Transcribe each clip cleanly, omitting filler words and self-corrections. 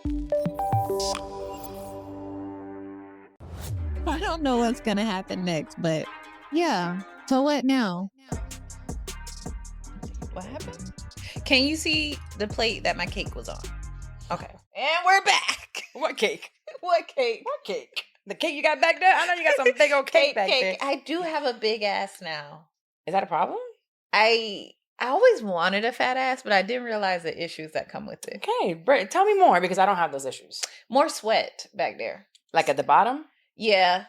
I don't know what's going to happen next, but yeah. So what now? What happened? Can you see the plate that my cake was on? Okay. And we're back. What cake? What cake? What cake? The cake you got back there? I know you got some big old cake back there. I do have a big ass now. Is that a problem? I always wanted a fat ass, but I didn't realize the issues that come with it. Okay, tell me more because I don't have those issues. More sweat back there. Like at the bottom? Yeah.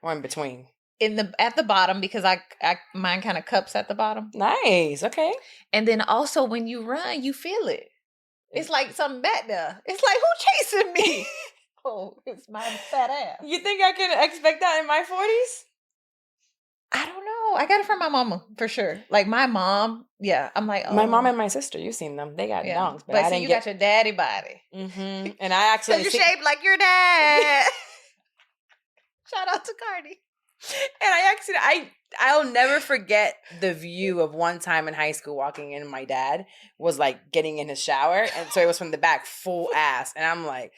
Or in between? At the bottom, because I mine kind of cups at the bottom. Nice. Okay. And then also when you run, you feel it. It's like something back there. It's like, who chasing me? Oh, it's my fat ass. You think I can expect that in my 40s? I don't know. I got it from my mama for sure. Like my mom, yeah. I'm like, oh. My mom and my sister, you've seen them. They got dongs, but I didn't got your daddy body. Mm-hmm. And I actually you're shaped like your dad. Shout out to Cardi. And I'll never forget the view of one time in high school walking in. My dad was like getting in his shower, and so it was from the back, full ass, and I'm like,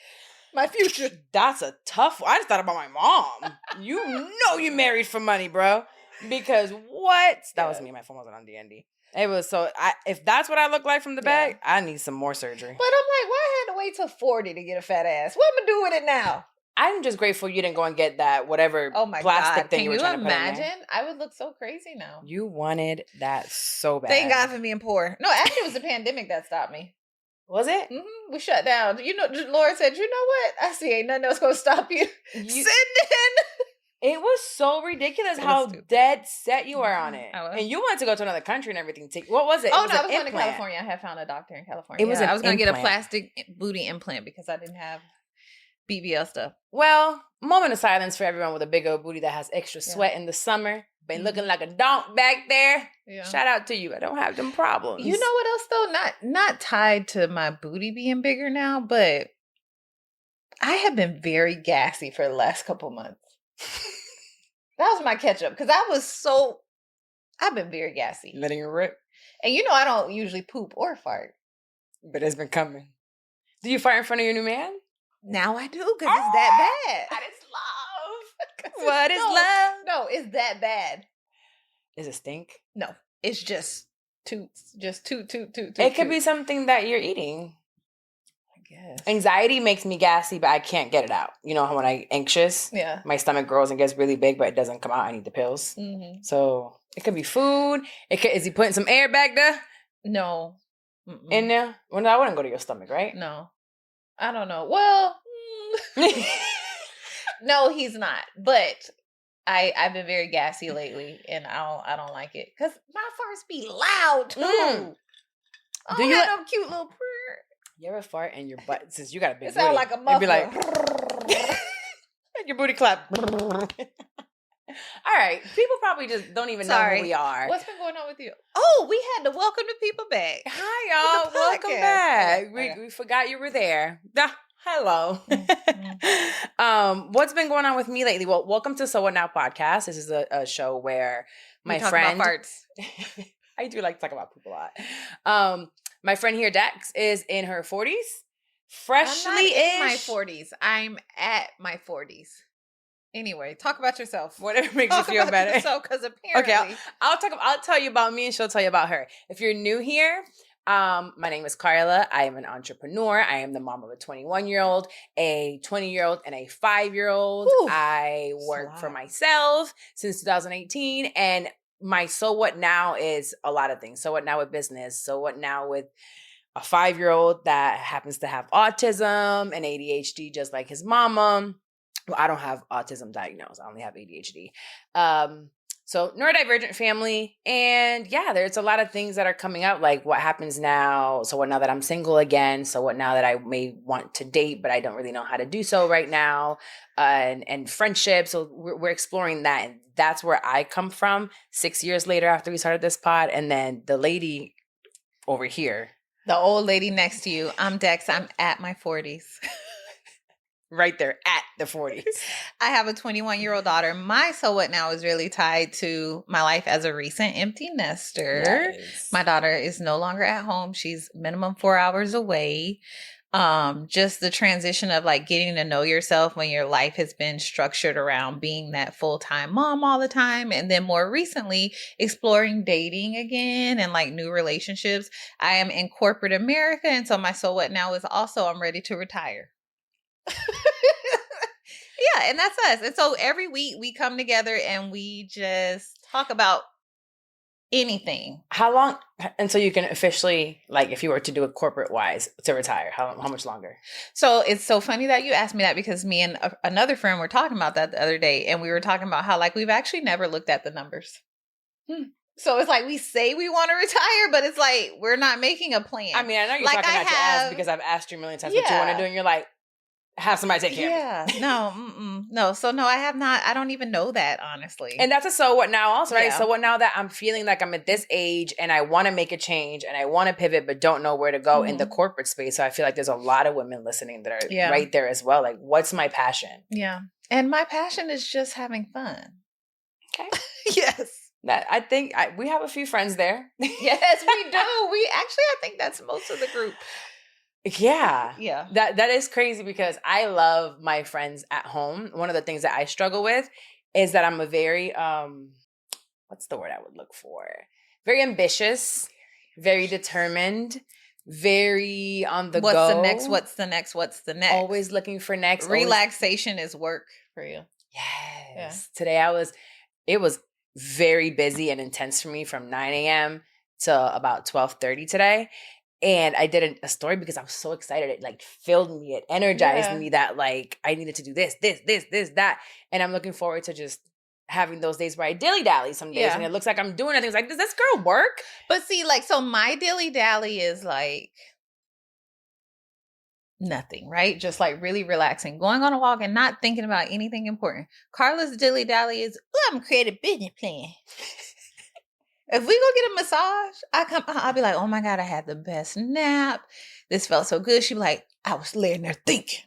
my future. That's a tough one. I just thought about my mom. You know you married for money, bro. Because what? That was me. My phone wasn't on D&D. It was so. If that's what I look like from the back, I need some more surgery. But I'm like, why I had to wait till 40 to get a fat ass? What am I do with it now? I'm just grateful you didn't go and get that whatever plastic thing you were trying to put in there. Can you imagine? I would look so crazy now. You wanted that so bad. Thank God for being poor. No, actually, it was the pandemic that stopped me. Was it? Mm-hmm. We shut down. You know, Laura said, you know what? I see ain't nothing else going to stop you. Sending. It was so ridiculous how dead set you are on it. And you wanted to go to another country and everything. What was it? Oh, no, I was going to California. I had found a doctor in California. I was going to get a plastic booty implant because I didn't have BBL stuff. Well, moment of silence for everyone with a big old booty that has extra sweat in the summer. Been looking like a donk back there. Yeah. Shout out to you. I don't have them problems. You know what else though? Not tied to my booty being bigger now, but I have been very gassy for the last couple months. That was my catch up because I've been very gassy. Letting it rip. And you know I don't usually poop or fart. But it's been coming. Do you fart in front of your new man? Now I do because it's that bad. That is love. What is love? No, it's that bad. Is it stink? No, it's just toots. Just toot. It could be something that you're eating. I guess. Anxiety makes me gassy, but I can't get it out. You know how when I'm anxious, my stomach grows and gets really big, but it doesn't come out. I need the pills. Mm-hmm. So it could be food. Is he putting some air back there? No. In there? Well, no, I wouldn't go to your stomach, right? No. I don't know. Well, no, he's not. But I've been very gassy lately, and I don't like it because my farts be loud too. Do you have no cute little? You ever fart and your butt? Since you got a big, it sound like a muffler. It'd be like your booty clap. All right, people probably just don't even know who we are. What's been going on with you? Oh, we had to welcome the people back. Hi, y'all. Welcome back. We forgot you were there. Hello. Mm-hmm. What's been going on with me lately? Well, welcome to So What Now podcast. This is a show where my friend... talk about farts. I do like to talk about poop a lot. My friend here, Dex, is in her 40s. Freshly I'm not in my 40s. I'm at my 40s. Anyway, talk about yourself. Whatever makes you feel better. Because apparently, okay, I'll tell you about me, and she'll tell you about her. If you're new here, my name is Carla. I am an entrepreneur. I am the mom of a 21-year-old, a 20-year-old, and a 5-year-old. I work for myself since 2018, and my So What Now is a lot of things. So what now with business? So what now with a 5-year-old that happens to have autism and ADHD, just like his mama. Well, I don't have autism diagnosed. I only have ADHD. So neurodivergent family. And yeah, there's a lot of things that are coming up, like what happens now. So what now that I'm single again? So what now that I may want to date, but I don't really know how to do so right now? And friendship. So we're exploring that. And that's where I come from 6 years later after we started this pod. And then the lady over here. The old lady next to you. I'm Dex. I'm at my 40s. Right there at the 40s. I have a 21-year-old daughter. My So What Now is really tied to my life as a recent empty nester. Yes. My daughter is no longer at home. She's minimum 4 hours away. just the transition of like getting to know yourself when your life has been structured around being that full-time mom all the time. And then more recently, exploring dating again and like new relationships. I am in corporate America. And so my so what now is also I'm ready to retire. Yeah, and that's us. And so every week we come together and we just talk about anything. How long until you can officially, like, if you were to do it corporate wise, to retire? How much longer? So it's so funny that you asked me that, because me and another friend were talking about that the other day, and we were talking about how like we've actually never looked at the numbers. So it's like we say we want to retire, but it's like we're not making a plan. I mean, I know you're Like, talking I about your ass have- because I've asked you a million times what you want to do, and you're like, have somebody take care of me. No. So no, I have not. I don't even know that, honestly. And that's a so what now also, right? Yeah. So what now that I'm feeling like I'm at this age and I want to make a change and I want to pivot but don't know where to go in the corporate space. So I feel like there's a lot of women listening that are right there as well. Like, what's my passion? Yeah. And my passion is just having fun. Okay. Yes. That I think we have a few friends there. Yes, we do. I think that's most of the group. Yeah. Yeah. That is crazy because I love my friends at home. One of the things that I struggle with is that I'm a very, what's the word I would look for? Very ambitious, very determined, very on the go. What's the next? Always looking for next. Relaxation is work for you. Yes. Yeah. Today it was very busy and intense for me from 9 a.m. to about 12:30 today. And I did a story because I was so excited. It like filled me. It energized me that like I needed to do this, that. And I'm looking forward to just having those days where I dilly-dally some days. And it looks like I'm doing things like, does this girl work? But see, like, so my dilly-dally is like nothing, right? Just like really relaxing, going on a walk and not thinking about anything important. Carla's dilly-dally is, I'm gonna create a business plan. If we go get a massage, I'll be like, oh my God, I had the best nap. This felt so good. She'd be like, I was laying there thinking,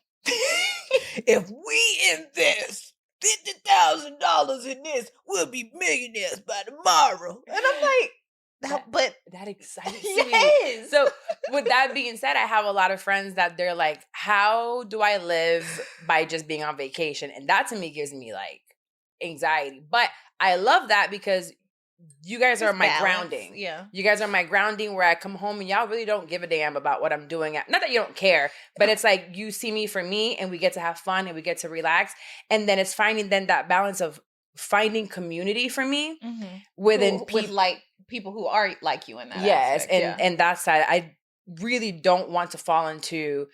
if we invest $50,000 in this, we'll be millionaires by tomorrow. And I'm like, that excites me. Yes. So with that being said, I have a lot of friends that they're like, how do I live by just being on vacation? And that to me gives me like anxiety. But I love that because you guys are my grounding. Yeah. You guys are my grounding where I come home and y'all really don't give a damn about what I'm doing. Not that you don't care, but it's like you see me for me and we get to have fun and we get to relax. And then it's finding then that balance of finding community for me within with like people who are like you in that aspect. Yes. And that side, I really don't want to fall into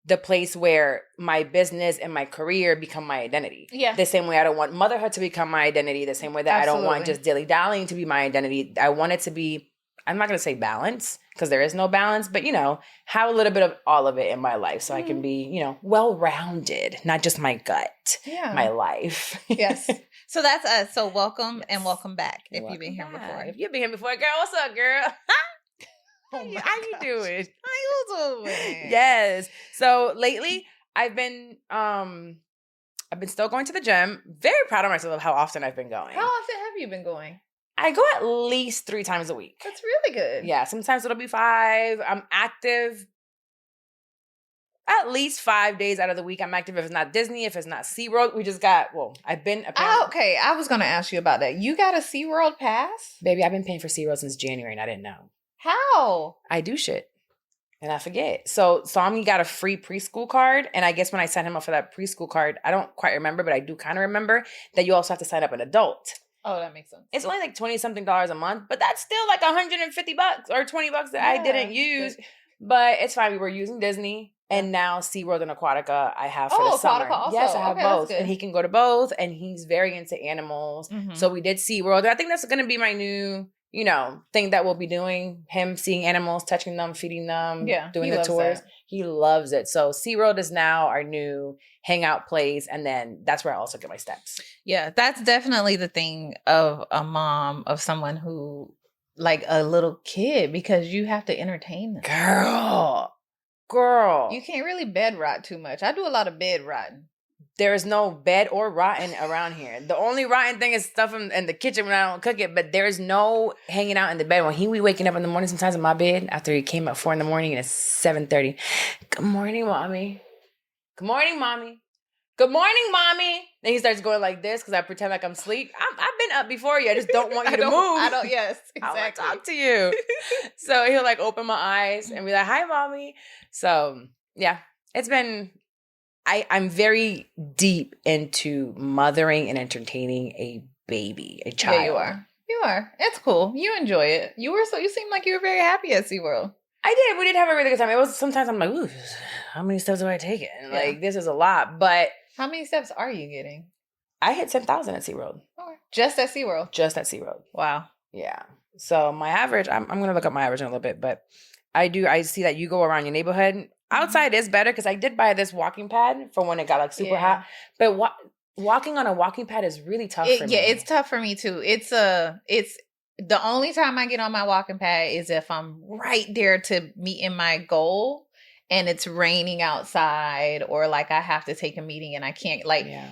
the place where my business and my career become my identity. Yeah. The same way I don't want motherhood to become my identity, the same way that I don't want just dilly-dallying to be my identity. I want it to be, I'm not going to say balance, because there is no balance, but, have a little bit of all of it in my life so I can be, well-rounded, not just my gut, my life. Yes. So that's us. So welcome and welcome back if you've been here before. If you've been here before, girl, what's up, girl? How you doing? How you doing? Yes. So lately, I've been still going to the gym. Very proud of myself of how often I've been going. How often have you been going? I go at least 3 times a week. That's really good. Yeah. Sometimes it'll be 5. I'm active at least 5 days out of the week. I'm active if it's not Disney, if it's not SeaWorld. I've been. Okay. I was going to ask you about that. You got a SeaWorld pass? Baby, I've been paying for SeaWorld since January and I didn't know. How? I do shit. And I forget. So Sami got a free preschool card. And I guess when I signed him up for that preschool card, I don't quite remember, but I do kind of remember that you also have to sign up an adult. Oh, that makes sense. It's only like $20-something a month, but that's still like $150 or $20 that I didn't use. But it's fine. We were using Disney and now SeaWorld and Aquatica I have for the summer. Also. Yes, I have both. And he can go to both and he's very into animals. So we did SeaWorld. I think that's going to be my new thing that we'll be doing, him seeing animals, touching them, feeding them, doing the tours. He loves it. So SeaWorld is now our new hangout place. And then that's where I also get my steps. Yeah, that's definitely the thing of a mom, of someone who, like a little kid, because you have to entertain them. Girl. You can't really bed rot too much. I do a lot of bed rotting. there is no bed or rotten around here. The only rotten thing is stuff in the kitchen when I don't cook it, but there's no hanging out in the bed. When he be waking up in the morning, sometimes in my bed, after he came at 4 a.m. and it's 7:30. Good morning, mommy. Good morning, mommy. Good morning, mommy. Then he starts going like this because I pretend like I'm asleep. I've been up before you. I just don't want you to move. I don't, yes, I want to exactly. talk to you. So he'll like open my eyes and be like, hi, mommy. So yeah, it's been, I'm very deep into mothering and entertaining a baby, a child. Yeah, you are. You are. It's cool. You enjoy it. You seem like you were very happy at SeaWorld. I did. We did have a really good time. It was sometimes I'm like, ooh, how many steps do I take it? And like, this is a lot. But how many steps are you getting? I hit 10,000 at SeaWorld. Okay. Just at SeaWorld? Just at SeaWorld. Wow. Yeah. So my average, I'm going to look up my average in a little bit, but I see that you go around your neighborhood. Outside is better because I did buy this walking pad for when it got like super hot. But walking on a walking pad is really tough for me. Yeah, it's tough for me too. It's the only time I get on my walking pad is if I'm right there to meeting my goal and it's raining outside, or like I have to take a meeting and I can't,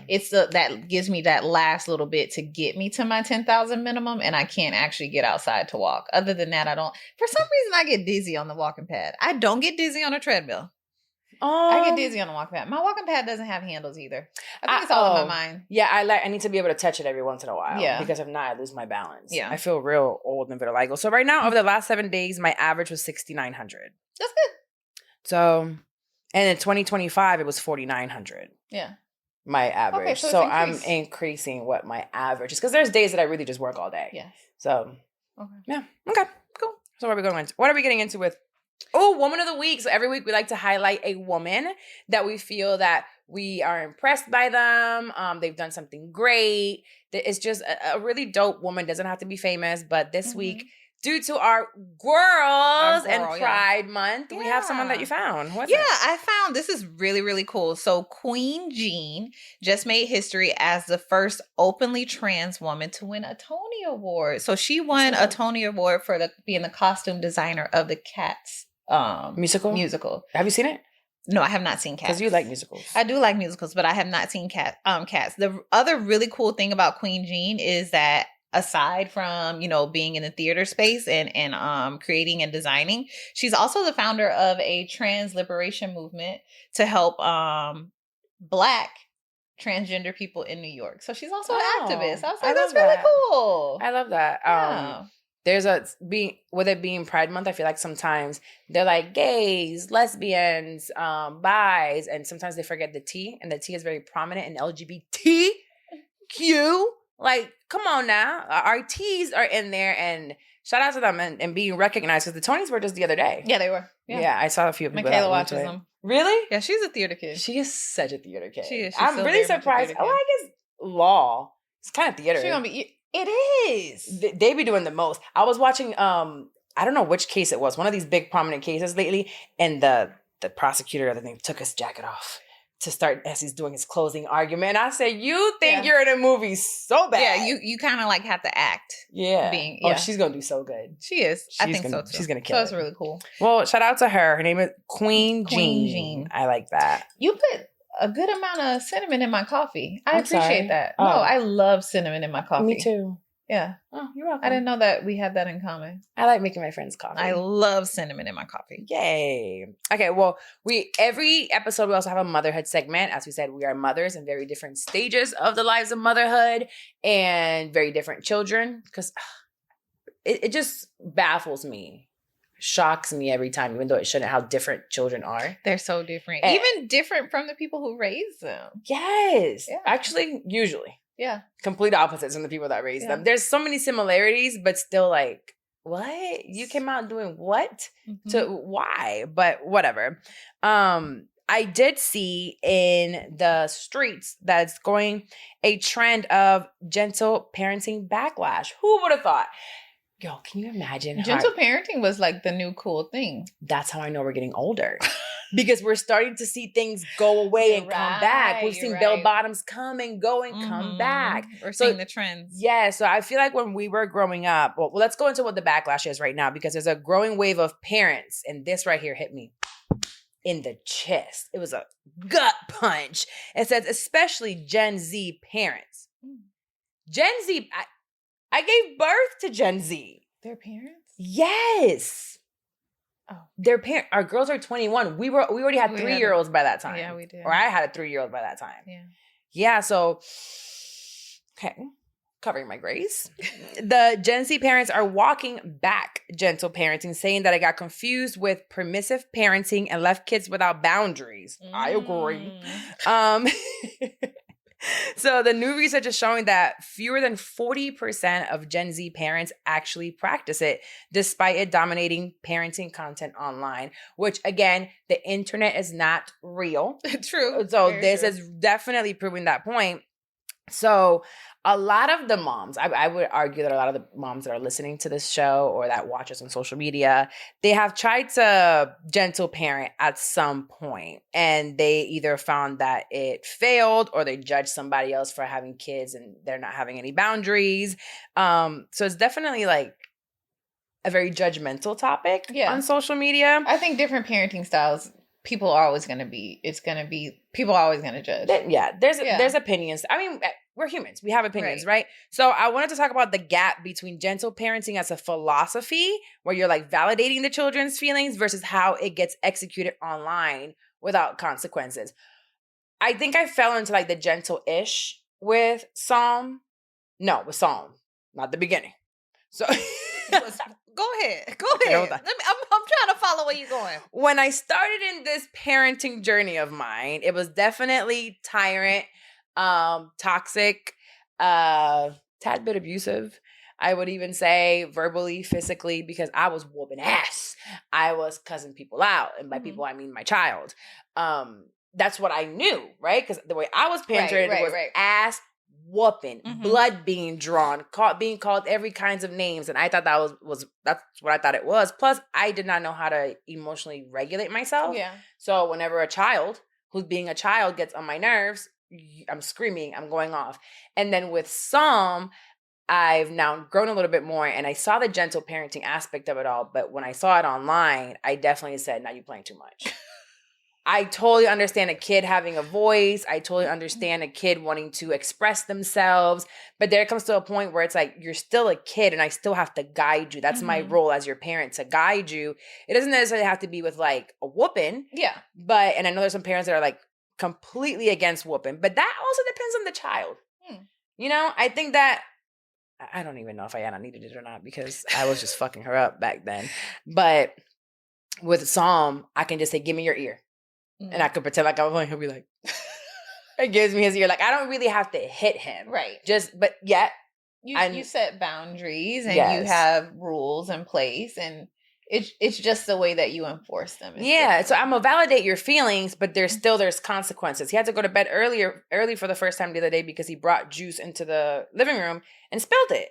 it's that gives me that last little bit to get me to my 10,000 minimum, and I can't actually get outside to walk. Other than that, I don't. For some reason, I get dizzy on the walking pad. I don't get dizzy on a treadmill. I get dizzy on the walking pad. My walking pad doesn't have handles either. I think it's all in my mind. Yeah, I need to be able to touch it every once in a while. Yeah. Because if not, I lose my balance. Yeah. I feel real old and vitiligo. So right now, over the last 7 days, my average was 6,900. That's good. So, and in 2025, it was 4,900. Yeah. My average. Okay, so I'm increasing what my average is. Because there's days that I really just work all day. Yes. So, okay. Yeah. Okay, cool. So what are we going into? What are we getting into with? Oh, woman of the week. So every week we like to highlight a woman that we feel that we are impressed by them. They've done something great. It's just a really dope woman. Doesn't have to be famous, but this week, due to our girls and Pride Month, we have someone that you found. What's it? I found, this is really, really cool. So Queen Jean just made history as the first openly trans woman to win a Tony Award. So she won a Tony Award for being the costume designer of the Cats musical. Have you seen it? No, I have not seen Cats. Because you like musicals. I do like musicals, but I have not seen Cats. The other really cool thing about Queen Jean is that aside from, being in the theater space and creating and designing, she's also the founder of a trans liberation movement to help Black transgender people in New York. So she's also an activist. I was like, that's really cool. I love that. Yeah. There's with it being Pride Month, I feel like sometimes they're like gays, lesbians, bis, and sometimes they forget the T, and the T is very prominent in LGBTQ. Like, come on now. Our T's are in there, and shout out to them and being recognized, because the Tonys were just the other day. Yeah, they were. Yeah, I saw a few people. Michaela watches them. Really? Yeah, she's a theater kid. She is such a theater kid. She is. I'm really surprised. Oh, I guess law. It's kind of theater. She's gonna be. It is. They be doing the most. I was watching, I don't know which case it was, one of these big prominent cases lately, and the prosecutor, I think, took his jacket off to start as he's doing his closing argument. And I said, you think you're in a movie so bad. Yeah, you kind of like have to act. Yeah. Oh, she's going to do so good. She is. I think so too. She's going to kill it. That's really cool. Well, shout out to her. Her name is Queen Jean. I like that. You put a good amount of cinnamon in my coffee. I appreciate that. Oh. No, I love cinnamon in my coffee. Me too. Yeah. Oh, you're welcome. I didn't know that we had that in common. I like making my friends coffee. I love cinnamon in my coffee. Yay. Okay, well, every episode we also have a motherhood segment. As we said, we are mothers in very different stages of the lives of motherhood and very different children, because it just baffles me. Shocks me every time, even though it shouldn't, how different children are. They're so different. Even different from the people who raise them. Yes. Yeah. Actually, usually. Yeah. Complete opposites from the people that raise them. There's so many similarities, but still like, what? You came out doing what? To why? But whatever. I did see in the streets that it's going a trend of gentle parenting backlash. Who would have thought? Yo, can you imagine? Gentle parenting was like the new cool thing. That's how I know we're getting older. Because we're starting to see things go away and come back. We've seen bell bottoms come and go and come back. We're seeing the trends. Yeah, so I feel like when we were growing up, well, let's go into what the backlash is right now, because there's a growing wave of parents, and this right here hit me. in the chest. It was a gut punch. It says, especially Gen Z parents. Gen Z, I gave birth to Gen Z. Their parents? Yes. Oh. Their parent. Our girls are 21. We already had 3-year-olds by that time. Yeah, we did. Or I had a 3-year-old by that time. Yeah. Yeah, so, okay. Covering my grace. The Gen Z parents are walking back gentle parenting, saying that I got confused with permissive parenting and left kids without boundaries. I agree. So the new research is showing that fewer than 40% of Gen Z parents actually practice it, despite it dominating parenting content online, which again, the internet is not real. True. So Very this true. is definitely proving that point. So a lot of the moms, I would argue that a lot of the moms that are listening to this show or that watch us on social media, they have tried to gentle parent at some point, and they either found that it failed or they judged somebody else for having kids and they're not having any boundaries. So it's definitely like a very judgmental topic on social media. I think different parenting styles, people are always going to people are always going to judge. There's opinions. I mean, we're humans. We have opinions, right? So I wanted to talk about the gap between gentle parenting as a philosophy, where you're like validating the children's feelings, versus how it gets executed online without consequences. I think I fell into like the gentle-ish with Psalm, not the beginning. So Go ahead. I'm trying to follow where you're going. When I started in this parenting journey of mine, it was definitely tyrant, toxic, tad bit abusive. I would even say verbally, physically, because I was whooping ass. I was cussing people out. And by people, I mean my child. That's what I knew, right? Because the way I was parented was ass whooping, blood being drawn, being called every kinds of names. And I thought that that's what I thought it was. Plus, I did not know how to emotionally regulate myself. Yeah. So whenever a child who's being a child gets on my nerves, I'm screaming, I'm going off. And then with Psalm, I've now grown a little bit more, and I saw the gentle parenting aspect of it all. But when I saw it online, I definitely said, "Now you're playing too much." I totally understand a kid having a voice. I totally understand a kid wanting to express themselves. But there comes to a point where it's like, you're still a kid and I still have to guide you. That's my role as your parent, to guide you. It doesn't necessarily have to be with like a whooping. Yeah. And I know there's some parents that are like completely against whooping. But that also depends on the child. You know, I think that, I don't even know if Ayana needed it or not, because I was just fucking her up back then. But with Psalm, I can just say, give me your ear. And I could pretend like I'm going, he'll be like, it gives me his ear. Like, I don't really have to hit him. Right. But yet. You set boundaries and you have rules in place, and it's just the way that you enforce them. Yeah. So I'm going to validate your feelings, but there's consequences. He had to go to bed early for the first time the other day because he brought juice into the living room and spilled it.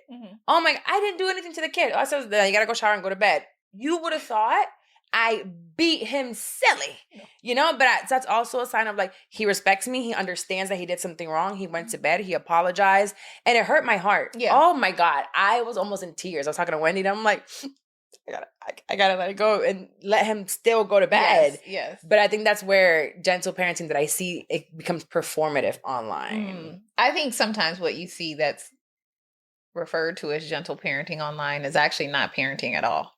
Oh my, I didn't do anything to the kid. I said, you got to go shower and go to bed. You would have thought I beat him silly, you know, but that's also a sign of like, he respects me. He understands that he did something wrong. He went to bed. He apologized, and it hurt my heart. Yeah. Oh my God. I was almost in tears. I was talking to Wendy and I'm like, I gotta let it go and let him still go to bed. Yes. But I think that's where gentle parenting that I see, it becomes performative online. I think sometimes what you see that's referred to as gentle parenting online is actually not parenting at all.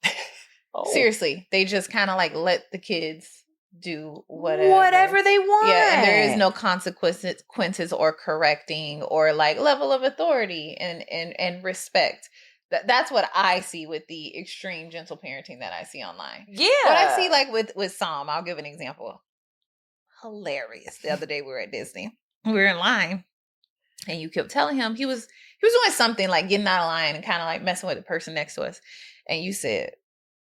Seriously, they just kind of like let the kids do whatever they want. Yeah, and there is no consequences or correcting or like level of authority and respect. That's what I see with the extreme gentle parenting that I see online. Yeah, what I see like with Psalm, I'll give an example. Hilarious. The other day we were at Disney. We were in line, and you kept telling him he was doing something like getting out of line and kind of like messing with the person next to us, and you said.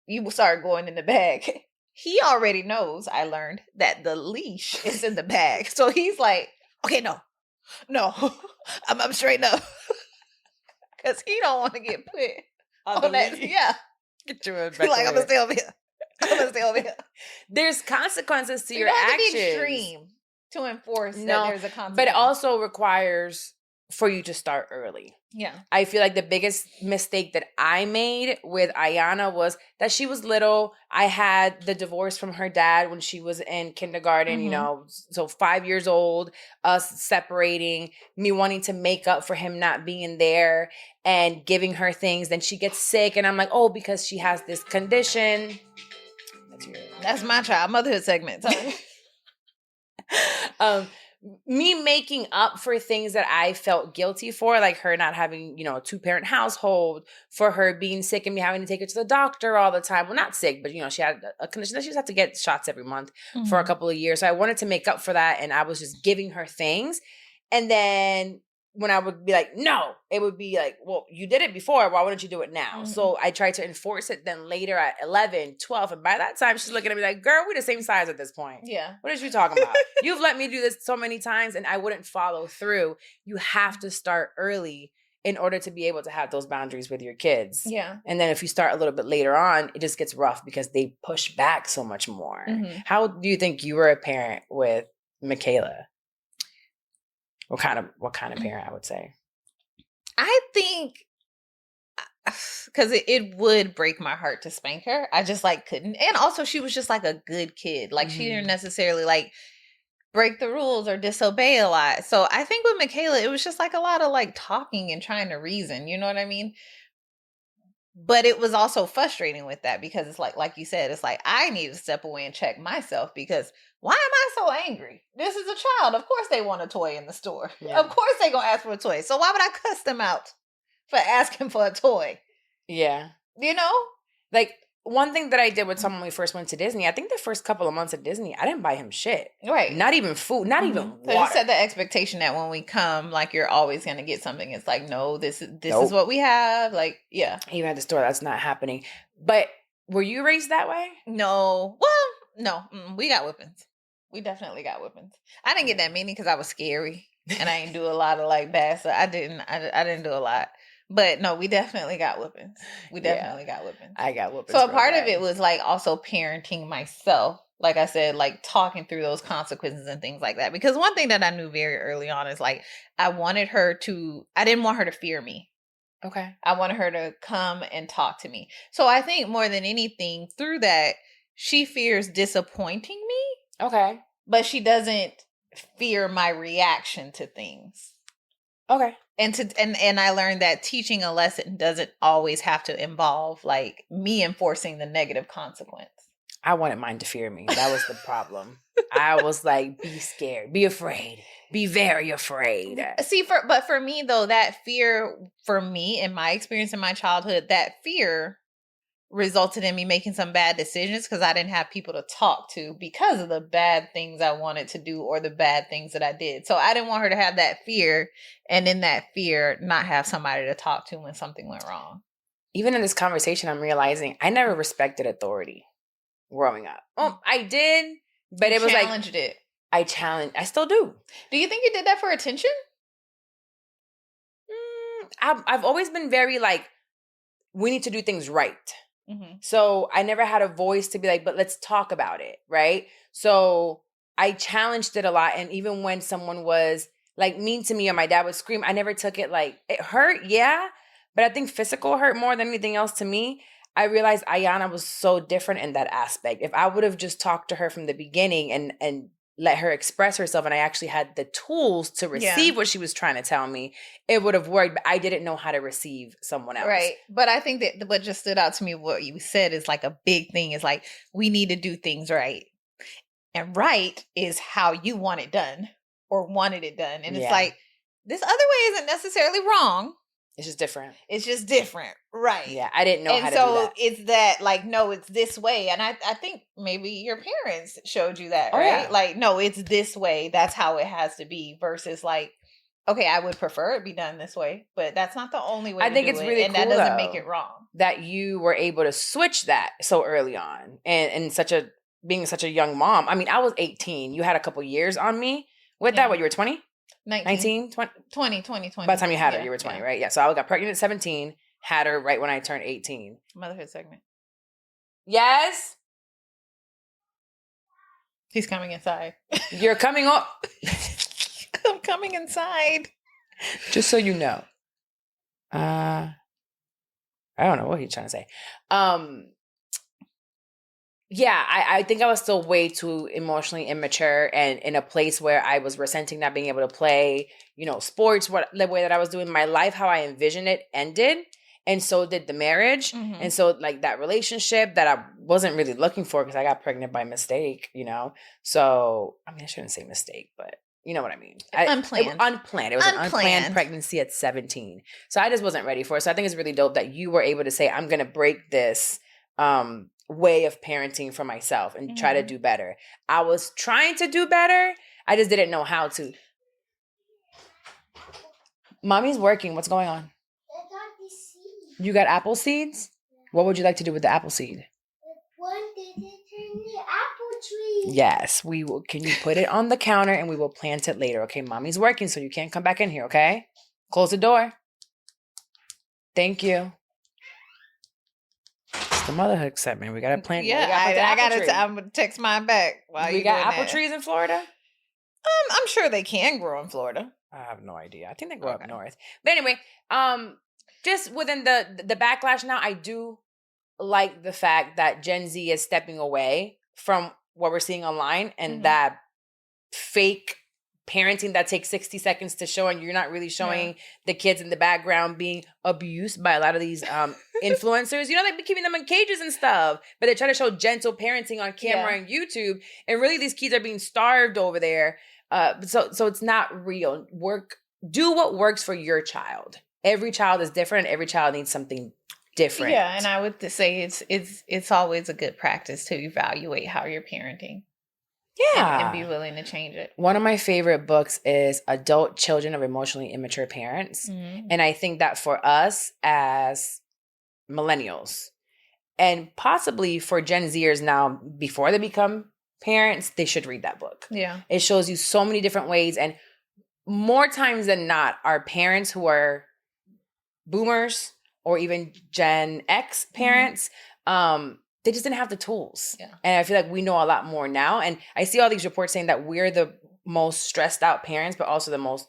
You started going in the bag. He already knows, I learned, that the leash is in the bag. So he's like, okay, no, I'm straight up. Because he don't want to get put on that. Leash. Yeah. Get your back. Like, I'm going to stay over here. There's consequences to your actions. It has to be extreme to enforce that there's a consequence. But it also requires for you to start early. Yeah. I feel like the biggest mistake that I made with Ayana was that she was little. I had the divorce from her dad when she was in kindergarten, you know, so 5 years old, us separating, me wanting to make up for him not being there and giving her things. Then she gets sick and I'm like, oh, because she has this condition. That's my child motherhood segment. Me making up for things that I felt guilty for, like her not having, you know, a 2-parent household, for her being sick and me having to take her to the doctor all the time. Well, not sick, but, you know, she had a condition that she just had to get shots every month for a couple of years. So I wanted to make up for that. And I was just giving her things. And then when I would be like, no, it would be like, well, you did it before. Why wouldn't you do it now? So I tried to enforce it. Then later at 11, 12. And by that time, she's looking at me like, girl, we're the same size at this point. Yeah. What are you talking about? You've let me do this so many times and I wouldn't follow through. You have to start early in order to be able to have those boundaries with your kids. Yeah. And then if you start a little bit later on, it just gets rough because they push back so much more. How do you think you were a parent with Michaela? What kind of parent, I would say? I think, because it would break my heart to spank her. I just like couldn't. And also she was just like a good kid. Like she didn't necessarily like break the rules or disobey a lot. So I think with Michaela, it was just like a lot of like talking and trying to reason. You know what I mean? But it was also frustrating with that because it's like you said, it's like I need to step away and check myself because why am I so angry? This is a child. Of course they want a toy in the store. Yeah. Of course they gonna ask for a toy. So why would I cuss them out for asking for a toy? Yeah. You know? Like one thing that I did with someone when we first went to Disney, I think the first couple of months at Disney, I didn't buy him shit. Right. Not even food, not even So water. you set the expectation that when we come, like you're always gonna get something. It's like, no, this is what we have. Like, yeah. Even at the store, that's not happening. But were you raised that way? No. Well, no. We got whippings. We definitely got whippings. I didn't get that many because I was scary and I didn't do a lot of like bad stuff. I didn't do a lot. But no, we definitely got whippings. We definitely got whippings. I got whippings. So a part of it was like also parenting myself. Like I said, like talking through those consequences and things like that. Because one thing that I knew very early on is like I didn't want her to fear me. Okay. I wanted her to come and talk to me. So I think more than anything through that, she fears disappointing me. Okay. But she doesn't fear my reaction to things. Okay. And I learned that teaching a lesson doesn't always have to involve like me enforcing the negative consequence. I wanted mine to fear me. That was the problem. I was like, be scared, be afraid, be very afraid. See, but for me though, that fear for me in my experience in my childhood, that fear resulted in me making some bad decisions because I didn't have people to talk to because of the bad things I wanted to do or the bad things that I did. So I didn't want her to have that fear and in that fear not have somebody to talk to when something went wrong. Even in this conversation, I'm realizing I never respected authority growing up. Oh, I did, but it was like challenged it. I still do. Do you think you did that for attention? I've always been very like, we need to do things right. Mm-hmm. So I never had a voice to be like, but let's talk about it, right? So I challenged it a lot. And even when someone was like mean to me or my dad would scream, I never took it like, it hurt, yeah. But I think physical hurt more than anything else to me. I realized Ayana was so different in that aspect. If I would have just talked to her from the beginning and let her express herself and I actually had the tools to receive what she was trying to tell me, it would have worked, but I didn't know how to receive someone else. Right. But I think that what just stood out to me, what you said is like a big thing is like, we need to do things right. And right is how you want it done or wanted it done. And it's like, this other way isn't necessarily wrong. It's just different. It's just different. Right. Yeah. I didn't know how to do that. And so it's that like, no, it's this way. And I think maybe your parents showed you that, right? Yeah. Like, no, it's this way. That's how it has to be versus like, okay, I would prefer it be done this way, but that's not the only way I think it's really and cool, that doesn't though, make it wrong. That you were able to switch that so early on and being such a young mom. I mean, I was 18. You had a couple years on me with that. What, you were 20? 19? 20? 20. By the time you had her, you were 20, right? Yeah. So I got pregnant at 17, had her right when I turned 18. Motherhood segment. Yes. He's coming inside. You're coming up. I'm coming inside. Just so you know. I don't know what he's trying to say. Yeah, I think I was still way too emotionally immature and in a place where I was resenting not being able to play, sports, the way that I was doing my life, how I envisioned it ended. And so did the marriage. Mhm. And so like that relationship that I wasn't really looking for because I got pregnant by mistake, So, I mean, I shouldn't say mistake, but you know what I mean. Unplanned. Unplanned. It was an unplanned Unplanned. pregnancy at 17. So I just wasn't ready for it. So I think it's really dope that you were able to say, I'm going to break this way of parenting for myself and try to do better. I was trying to do better. I just didn't know how to. Mommy's working. What's going on? I got the seed. You got apple seeds? What would you like to do with the apple seed? One day they turn the apple tree. Yes, we will. Can you put it on the counter and we will plant it later? Okay, mommy's working, so you can't come back in here, okay? Close the door. Thank you. It's the motherhood segment. We got to plant. Yeah, I got to. I'm gonna text mine back. While We got apple trees in Florida. I'm sure they can grow in Florida. I have no idea. I think they grow up north. But anyway, just within the backlash now, I do like the fact that Gen Z is stepping away from what we're seeing online and that fake parenting that takes 60 seconds to show, and you're not really showing the kids in the background being abused by a lot of these influencers. They've been keeping them in cages and stuff, but they try to show gentle parenting on camera and YouTube, and really these kids are being starved over there. So it's not real. Do what works for your child. Every child is different. Every child needs something different. Yeah, and I would say it's always a good practice to evaluate how you're parenting. Yeah. And be willing to change it. One of my favorite books is Adult Children of Emotionally Immature Parents. Mm-hmm. And I think that for us as millennials, and possibly for Gen Zers now, before they become parents, they should read that book. Yeah. It shows you so many different ways. And more times than not, our parents who are boomers or even Gen X parents, they just didn't have the tools. Yeah. And I feel like we know a lot more now. And I see all these reports saying that we're the most stressed out parents, but also the most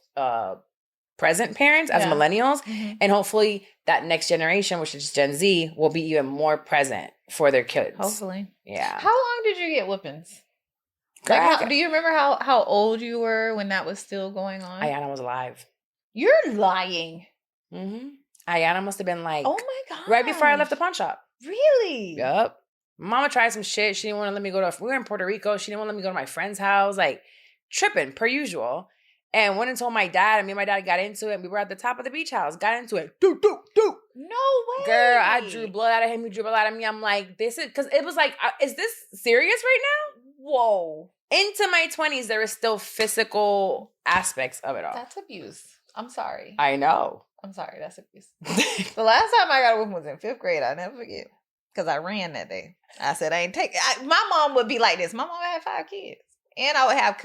present parents as millennials. Mm-hmm. And hopefully that next generation, which is Gen Z, will be even more present for their kids. Hopefully. Yeah. How long did you get whoopings? Do you remember how old you were when that was still going on? Ayana was alive. You're lying. Mm-hmm. Ayana must have been like, oh my God, right before I left the pawn shop. Really? Yup. Mama tried some shit. She didn't want to let me we were in Puerto Rico. She didn't want to let me go to my friend's house. Like, tripping, per usual. And went and told my dad, and me and my dad got into it. And we were at the top of the beach house. Got into it. Do. No way. Girl, I drew blood out of him. He drew blood out of me. I'm like, this is, because it was like, is this serious right now? Whoa. Into my 20s, there is still physical aspects of it all. That's abuse. I'm sorry. I know. I'm sorry. That's abuse. The last time I got a whooping was in 5th grade. I'll never forget. Because I ran that day. I said, I ain't take it. My mom would be like this. My mom had 5 kids. And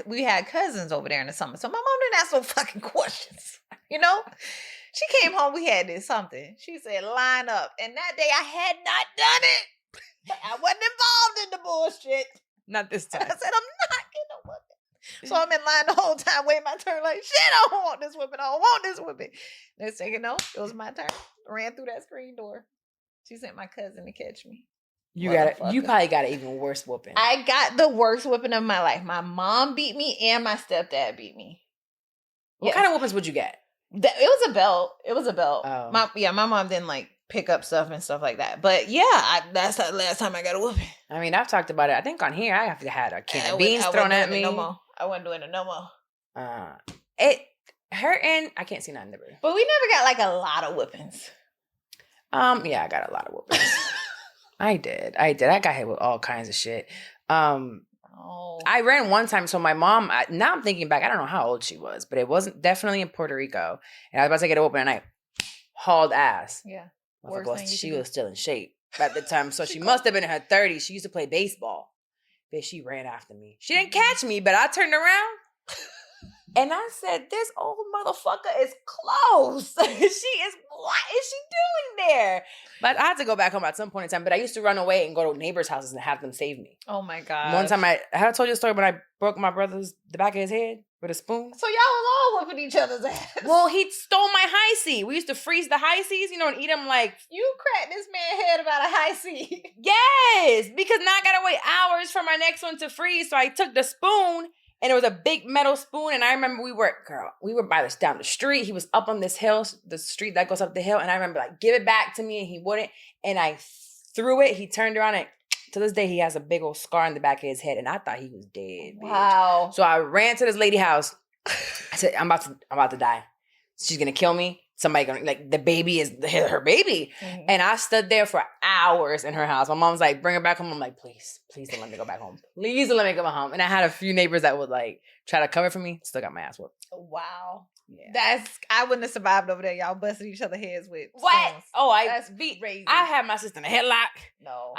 we had cousins over there in the summer. So my mom didn't ask no fucking questions. She came home, we had this something. She said, line up. And that day I had not done it. I wasn't involved in the bullshit. Not this time. I said, I'm not getting a whooping. So I'm in line the whole time, waiting my turn, like, shit, I don't want this whooping. I don't want this whooping. Next thing you know, it was my turn. Ran through that screen door. She sent my cousin to catch me. You probably got an even worse whooping. I got the worst whooping of my life. My mom beat me and my stepdad beat me. What kind of whoopings would you get? It was a belt. It was a belt. Oh. My mom didn't like pick up stuff and stuff like that. But yeah, that's the last time I got a whooping. I mean, I've talked about it. I think on here I have had a can of beans thrown at me. No more. I wasn't doing it no more. It hurting. I can't see nothing to But we never got like a lot of whoopings. Yeah, I got a lot of whoopings. I did. I got hit with all kinds of shit. I ran one time. So my mom, now I'm thinking back, I don't know how old she was, but it wasn't definitely in Puerto Rico. And I was about to get a whooping and I hauled ass. Yeah. She was still in shape at the time. So she must have been in her 30s. She used to play baseball. Bitch, she ran after me. She didn't catch me, but I turned around. And I said, this old motherfucker is close. What is she doing there? But I had to go back home at some point in time. But I used to run away and go to neighbors' houses and have them save me. Oh my God. One time I told you a story when I broke my brother's the back of his head with a spoon. So y'all was all whooping each other's ass. Well, he stole my high C. We used to freeze the high Cs, and eat them like... You cracked this man's head about a high C. Yes, because now I gotta wait hours for my next one to freeze. So I took the spoon, and it was a big metal spoon. And I remember we were down the street. He was up on this hill, the street that goes up the hill. And I remember like, give it back to me, and he wouldn't. And I threw it. He turned around, and to this day, he has a big old scar on the back of his head. And I thought he was dead. Bitch. Wow. So I ran to this lady's house. I said, I'm about to die. She's gonna kill me. Somebody gonna, like, the baby is her baby. Mm-hmm. And I stood there for hours in her house. My mom was like, bring her back home. I'm like, please don't let me go back home. Please don't let me go home. And I had a few neighbors that would like try to cover for me. Still got my ass whooped. Wow. Yeah. I wouldn't have survived over there. Y'all busted each other's heads with what? stones. Oh, That's crazy. I had my sister in a headlock. No.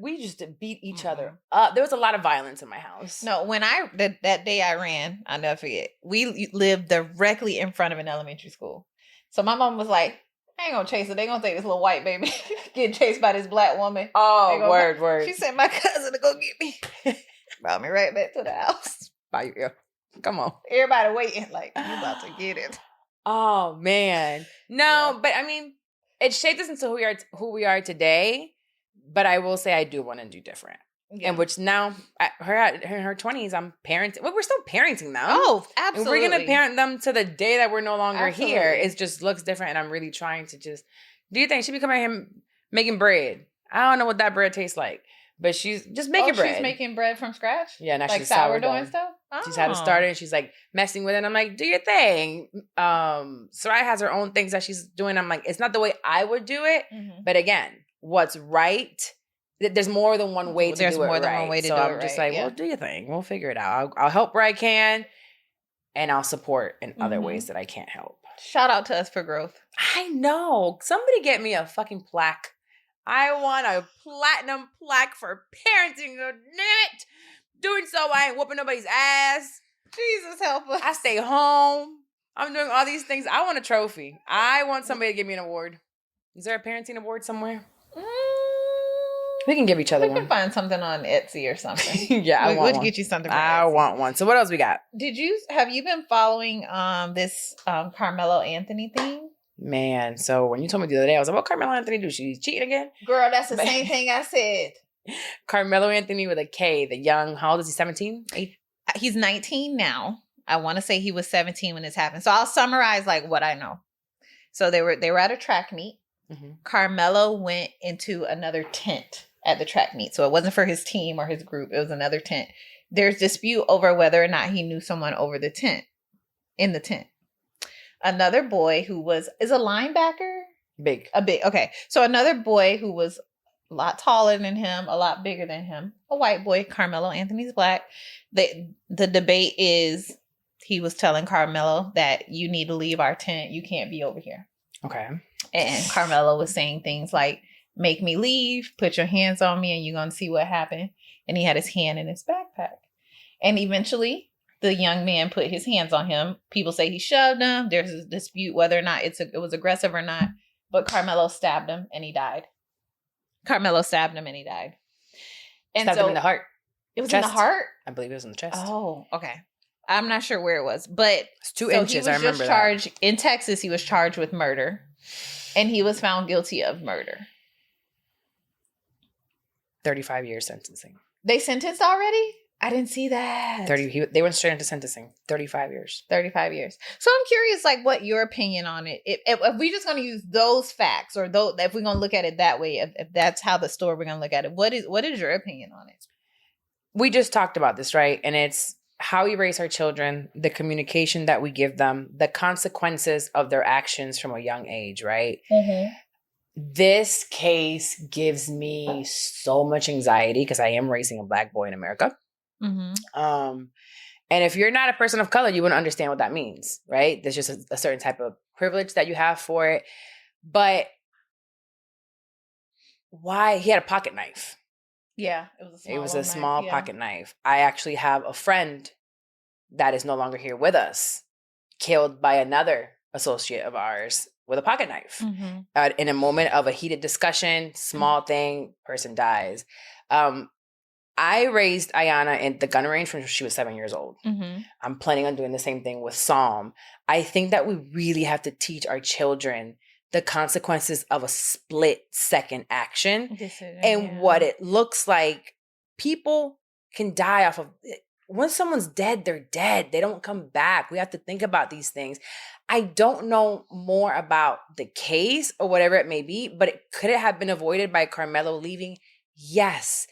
We used to beat each other up. There was a lot of violence in my house. No, when that day I ran, I'll never forget. We lived directly in front of an elementary school. So my mom was like, I ain't gonna chase her. They gonna think this little white baby getting chased by this black woman. Oh, word. She sent my cousin to go get me. Brought me right back to the house. Bye, you. Come on. Everybody waiting like, you about to get it. Oh, man. No, but I mean, it shaped us into who we are today. But I will say I do want to do different. Yeah. And which now, in her 20s, I'm parenting. Well, we're still parenting them. Oh, absolutely. And we're going to parent them to the day that we're no longer here. It just looks different. And I'm really trying to just do you think she be coming here making bread? I don't know what that bread tastes like. But she's just making bread. She's making bread from scratch? Yeah, now like she's sourdough and stuff? She's had it started and she's like messing with it. And I'm like, do your thing. Soraya has her own things that she's doing. I'm like, it's not the way I would do it. Mm-hmm. But again, what's right? There's more than one way to do it right. There's more than one way to do it right. So I'm just like, well, do your thing. We'll figure it out. I'll help where I can. And I'll support in other ways that I can't help. Shout out to Us for Growth. I know. Somebody get me a fucking plaque. I want a platinum plaque for parenting a net. Doing so, I ain't whooping nobody's ass. Jesus help us. I stay home. I'm doing all these things. I want a trophy. I want somebody to give me an award. Is there a parenting award somewhere? We can give each other one. We can find something on Etsy or something. Yeah, I want one. Get you something from I Etsy. want one. So what else we got? Have you been following this Carmelo Anthony thing? Man, so when you told me the other day, I was like, what Carmelo Anthony do? She's cheating again? Girl, that's the same thing I said. Carmelo Anthony with a K, the young, how old is he, 17? He's 19 now. I want to say he was 17 when this happened. So I'll summarize like what I know. So they were at a track meet. Mm-hmm. Carmelo went into another tent at the track meet. So it wasn't for his team or his group. It was another tent. There's dispute over whether or not he knew someone in the tent. Another boy who is a linebacker? Big. Okay. So another boy who was a lot taller than him, a lot bigger than him, a white boy, Carmelo Anthony's black. The debate is he was telling Carmelo that you need to leave our tent. You can't be over here. Okay. And Carmelo was saying things like, make me leave, put your hands on me, and you're going to see what happened. And he had his hand in his backpack. And eventually, the young man put his hands on him. People say he shoved him. There's a dispute whether or not it was aggressive or not. But Carmelo stabbed him and he died. And stabbed him in the heart. It was chest. In the heart? I believe it was in the chest. Oh, okay. I'm not sure where it was. But it's 2 inches, I remember that. In Texas, he was charged with murder. And he was found guilty of murder. 35 years sentencing. They sentenced already? I didn't see that. They went straight into sentencing. 35 years. 35 years. So I'm curious, like, what your opinion on it? If we're just going to use those facts, or if we're going to look at it that way, if that's how the story we're going to look at it, what is your opinion on it? We just talked about this, right? And it's how we raise our children, the communication that we give them, the consequences of their actions from a young age, right? Mm-hmm. This case gives me so much anxiety because I am raising a black boy in America. Mm-hmm. And if you're not a person of color, you wouldn't understand what that means, right? There's just a certain type of privilege that you have for it. But why? He had a pocket knife. Yeah, it was a small pocket knife. I actually have a friend that is no longer here with us, killed by another associate of ours with a pocket knife. Mm-hmm. In a moment of a heated discussion, small thing, person dies. I raised Ayana in the gun range when she was 7 years old. Mm-hmm. I'm planning on doing the same thing with Psalm. I think that we really have to teach our children the consequences of a split-second action and what it looks like. People can die off of it. Once someone's dead, they're dead. They don't come back. We have to think about these things. I don't know more about the case or whatever it may be, but could it have been avoided by Carmelo leaving? Yes.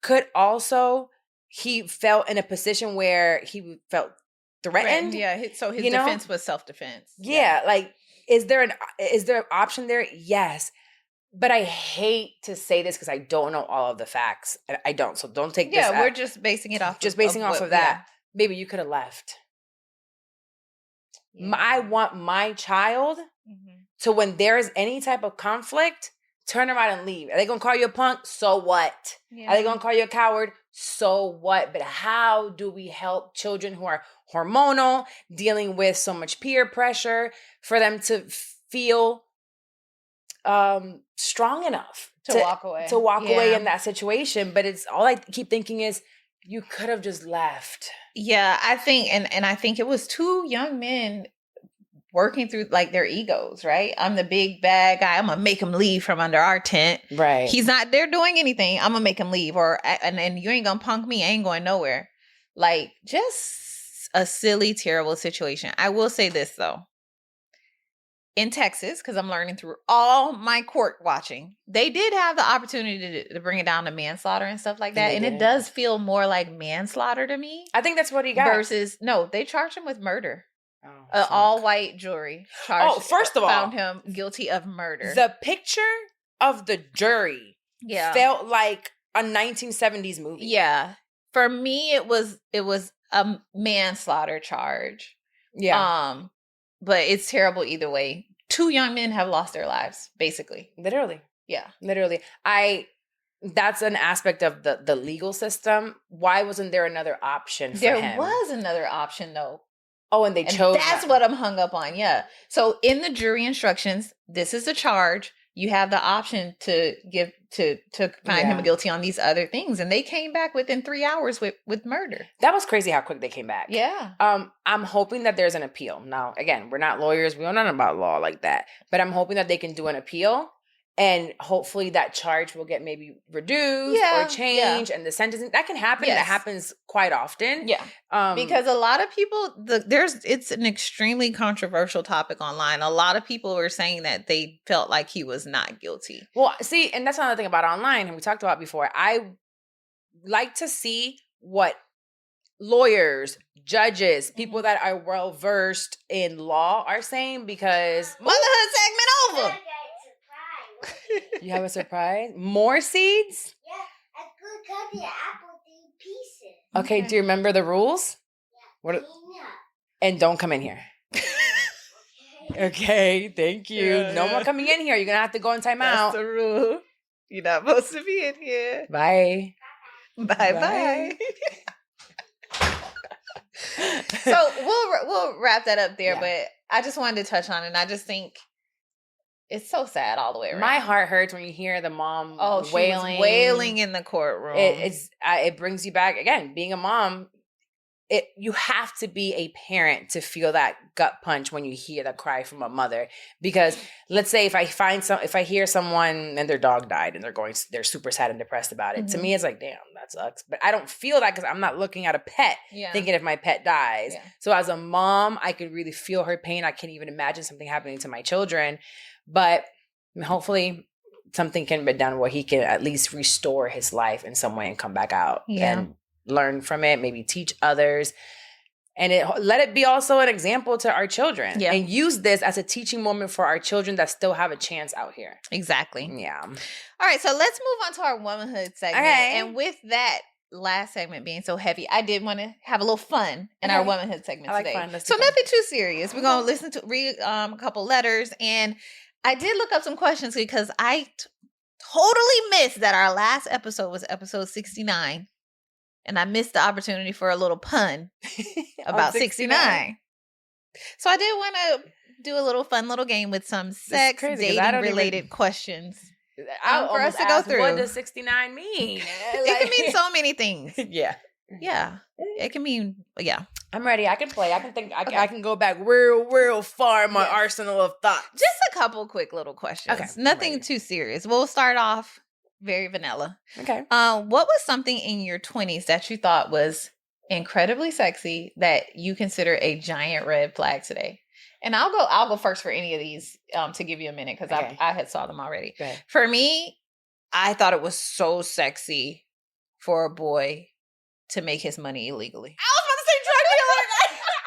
Could also he felt in a position where he felt threatened? Yeah, so his defense was self-defense. Yeah, like is there an option there? Yes. But I hate to say this because I don't know all of the facts. I don't. So don't take this. Yeah, we're just basing it off. Just basing off of that. Maybe you could have left. Yeah. I want my child to, when there is any type of conflict, turn around and leave. Are they going to call you a punk? So what? Yeah. Are they going to call you a coward? So what? But how do we help children who are hormonal, dealing with so much peer pressure, for them to feel strong enough to walk away? To walk away in that situation. But it's all I keep thinking is, you could have just left. Yeah, I think, and I think it was two young men working through like their egos, right? I'm the big bad guy. I'm gonna make him leave from under our tent. Right. He's not there doing anything. I'm gonna make him leave, and you ain't gonna punk me. I ain't going nowhere. Like, just a silly, terrible situation. I will say this though. In Texas, because I'm learning through all my court watching, they did have the opportunity to bring it down to manslaughter and stuff like that. And it does feel more like manslaughter to me. I think that's what he got. Versus, no, they charged him with murder. All-white jury charged. First of all, found him guilty of murder. The picture of the jury felt like a 1970s movie. Yeah. For me, it was a manslaughter charge. Yeah. But it's terrible either way. Two young men have lost their lives, basically. Literally. Yeah. Literally. That's an aspect of the legal system. Why wasn't there another option for him? There was another option, though. Oh, and they chose that's what I'm hung up on, yeah. So in the jury instructions, this is a charge. You have the option to give to find him guilty on these other things, and they came back within 3 hours with murder. That was crazy how quick they came back. Yeah. I'm hoping that there's an appeal. Now, again, we're not lawyers. We don't know about law like that, but I'm hoping that they can do an appeal, and hopefully that charge will get maybe reduced or changed, and the sentencing that can happen. Yes. That happens quite often. Yeah. Because a lot of people, it's an extremely controversial topic online. A lot of people were saying that they felt like he was not guilty. Well, see, and that's another thing about online, and we talked about before. I like to see what lawyers, judges, people that are well versed in law are saying, because motherhood segment over. You have a surprise? More seeds? Yeah, I could cut the apple in pieces. Okay, do you remember the rules? Yeah. And don't come in here. Okay, thank you. Yeah. No more coming in here. You're going to have to go in time out. That's the rule. You're not supposed to be in here. Bye. Bye. So we'll wrap that up there, but I just wanted to touch on it, and I just think it's so sad all the way around. My heart hurts when you hear the mom wailing in the courtroom. It brings you back again. Being a mom, you have to be a parent to feel that gut punch when you hear the cry from a mother. Because let's say if I hear someone and their dog died and they're super sad and depressed about it. Mm-hmm. To me, it's like, damn, that sucks. But I don't feel that because I'm not looking at a pet thinking if my pet dies. Yeah. So as a mom, I could really feel her pain. I can't even imagine something happening to my children. But hopefully something can be done where he can at least restore his life in some way and come back out and learn from it, maybe teach others. And let it be also an example to our children. Yeah. And use this as a teaching moment for our children that still have a chance out here. Exactly. Yeah. All right, so let's move on to our womanhood segment. Okay. And with that last segment being so heavy, I did want to have a little fun in our womanhood segment today. Fun. So nothing too serious. We're going to read a couple letters, and I did look up some questions because I totally missed that our last episode was episode 69. And I missed the opportunity for a little pun about 69. So I did want to do a little fun little game with some sex, dating related questions. I for us almost to go asked, through. what does 69 mean? It can mean so many things. Yeah. Yeah. It can mean, yeah. I'm ready. I can play. I can think. Okay. I can go back real far in my Yes. arsenal of thoughts. Just a couple quick little questions. Okay, I'm Nothing ready. too serious. We'll start off very vanilla. Okay. What was something in your 20s that you thought was incredibly sexy that you consider a giant red flag today? And I'll go first for any of these to give you a minute because Okay. I had saw them already. Go ahead. For me, I thought it was so sexy for a boy to make his money illegally. I was about to say drug dealer.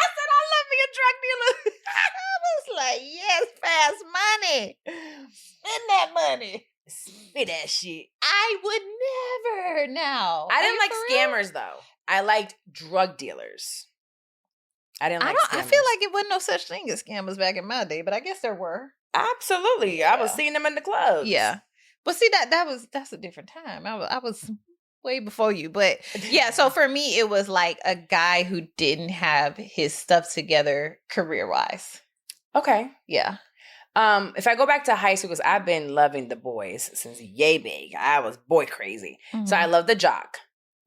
I said I love being a drug dealer. I was like, yes, fast money. Spend that money. Spit that shit. I would never now. I Are didn't you like for real? scammers though. I liked drug dealers. I didn't like I feel scammers. like it wasn't no such thing as scammers back in my day, but I guess there were. Absolutely. I was Yeah. seeing them in the clubs. Yeah. But see that's a different time. I was way before you. But yeah, so for me it was like a guy who didn't have his stuff together career-wise. Okay. Yeah. If I go back to high school, because I've been loving the boys since yay big. I was boy crazy. So I love the jock.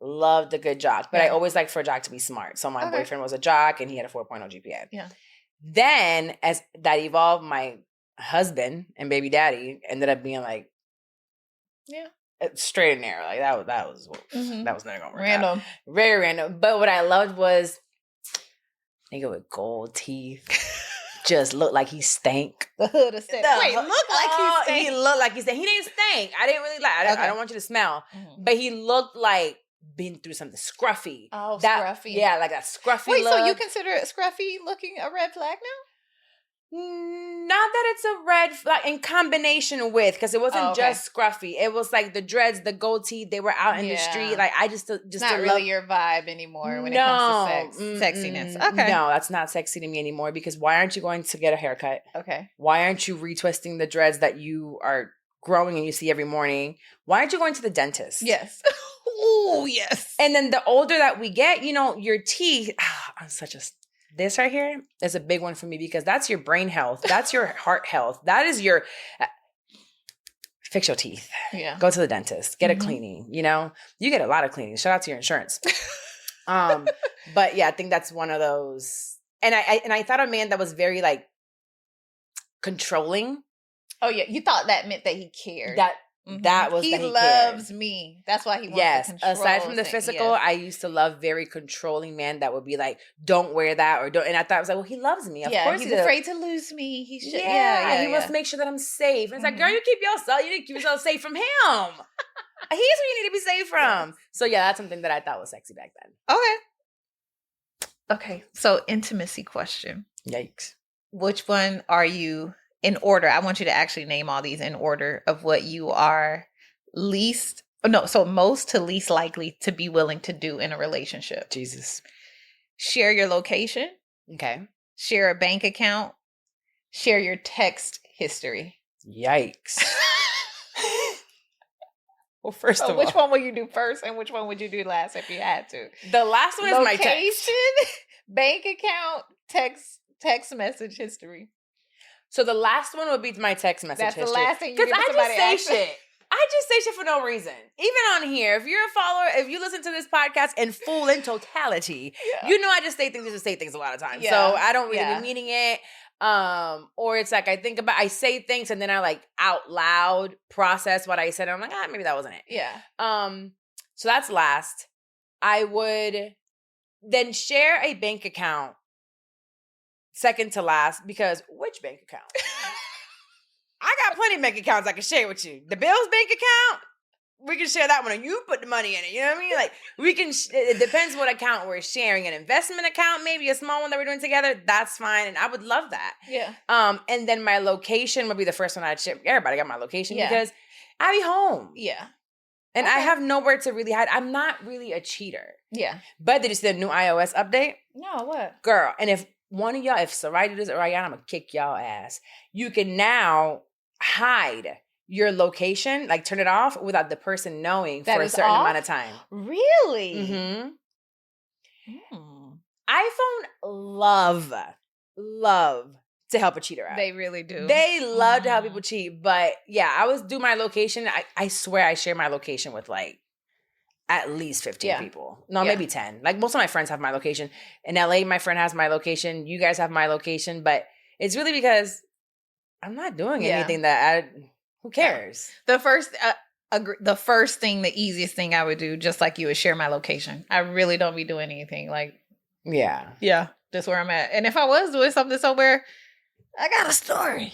Loved a good jock. But I Yeah. always liked for a jock to be smart. So my Okay. boyfriend was a jock and he had a 4.0 GPA. Yeah. Then as that evolved, my husband and baby daddy ended up being like, Yeah. straight and narrow. Like that was Mhm. that was never gonna work out. Random. Very random. But what I loved was nigga with gold teeth. Just looked like he stank. The hood of sex. Wait, look like Oh, he he looked like he stank. He didn't stink. I didn't really like. I Okay. don't want you to smell, Mhm. but he looked like been through something scruffy. Oh, That- scruffy. Yeah, like that scruffy. Wait, so you look. consider scruffy looking a red flag now? Not that it's a red flag in combination with, because it wasn't Oh, okay. just scruffy. It was like the dreads, the gold teeth. They were out in the street. Yeah. Like I just It's not didn't really love- your vibe anymore when it comes to sexiness. Mm-mm. Okay. No, that's not sexy to me anymore. Because why aren't you going to get a haircut? Okay. Why aren't you retwisting the dreads that you are growing and you see every morning? Why aren't you going to the dentist? Yes. Oh, yes. And then the older that we get, your teeth, I'm such a, this right here is a big one for me because that's your brain health. That's your heart health. That is your, fix your teeth. Yeah. Go to the dentist, get a Mhm. cleaning, you get a lot of cleaning. Shout out to your insurance. But yeah, I think that's one of those. And I thought a man that was very like controlling. Oh, yeah. You thought that meant that he cared. Mhm. That was he that he loves cared. me. That's why he wants Yes. to control. Aside from the things. physical, Yes. I used to love very controlling men that would be like, "Don't wear that," or "Don't." And I thought I was like, "Well, he loves me. Of course, he's he does." afraid to lose me. He should. Yeah, he wants to make sure that I'm safe. And it's like, girl, you keep yourself. You need to keep yourself safe from him. He's who you need to be safe from. So yeah, that's something that I thought was sexy back then. Okay. So intimacy question. Yikes. Which one are you in order? I want you to actually name all these in order of what you are most to least likely to be willing to do in a relationship. Jesus. Share your location, Okay. share a bank account, share your text history. Yikes. Well, first So of which all, one will you do first and which one would you do last if you had to? the last one is my text. Location, bank account, text message history. So the last one would be my text message That's the history. last thing you Because give I somebody just say access. shit. I just say shit for no reason. Even on here, if you're a follower, if you listen to this podcast in full in totality, you know I just say things just to say things a lot of times. Yeah. So I don't really Yeah. be meaning it. Or it's like I say things and then I like out loud process what I said. And I'm like, maybe that wasn't it. Yeah. So that's last. I would then share a bank account second to last because which bank account? I got plenty of bank accounts I can share with you. The Bills bank account, we can share that one and you put the money in it. You know what I mean? Like we can, it depends what account we're sharing. An investment account, maybe a small one that we're doing together. That's fine. And I would love that. Yeah. And then my location would be the first one I'd share. Everybody got my location Yeah. because I be home. Yeah. And I Okay. have nowhere to really hide. I'm not really a cheater. Yeah. But did you see the new iOS update? No, what? Girl, and if one of y'all, if Sarai did this or Ariana, I'm gonna kick y'all ass. You can now hide your location, like turn it off without the person knowing That for a is certain off? amount of time. Really? Mm-hmm. Mm. iPhone love to help a cheater out. They really do. They love to help people cheat. But yeah, I always do my location. I swear I share my location with like at least 15 people. No, maybe 10. Like most of my friends have my location. In LA, my friend has my location. You guys have my location. But it's really because I'm not doing anything who cares? The first thing, the easiest thing I would do, just like you, is share my location. I really don't be doing anything. Like, yeah, that's where I'm at. And if I was doing something somewhere, I got a story.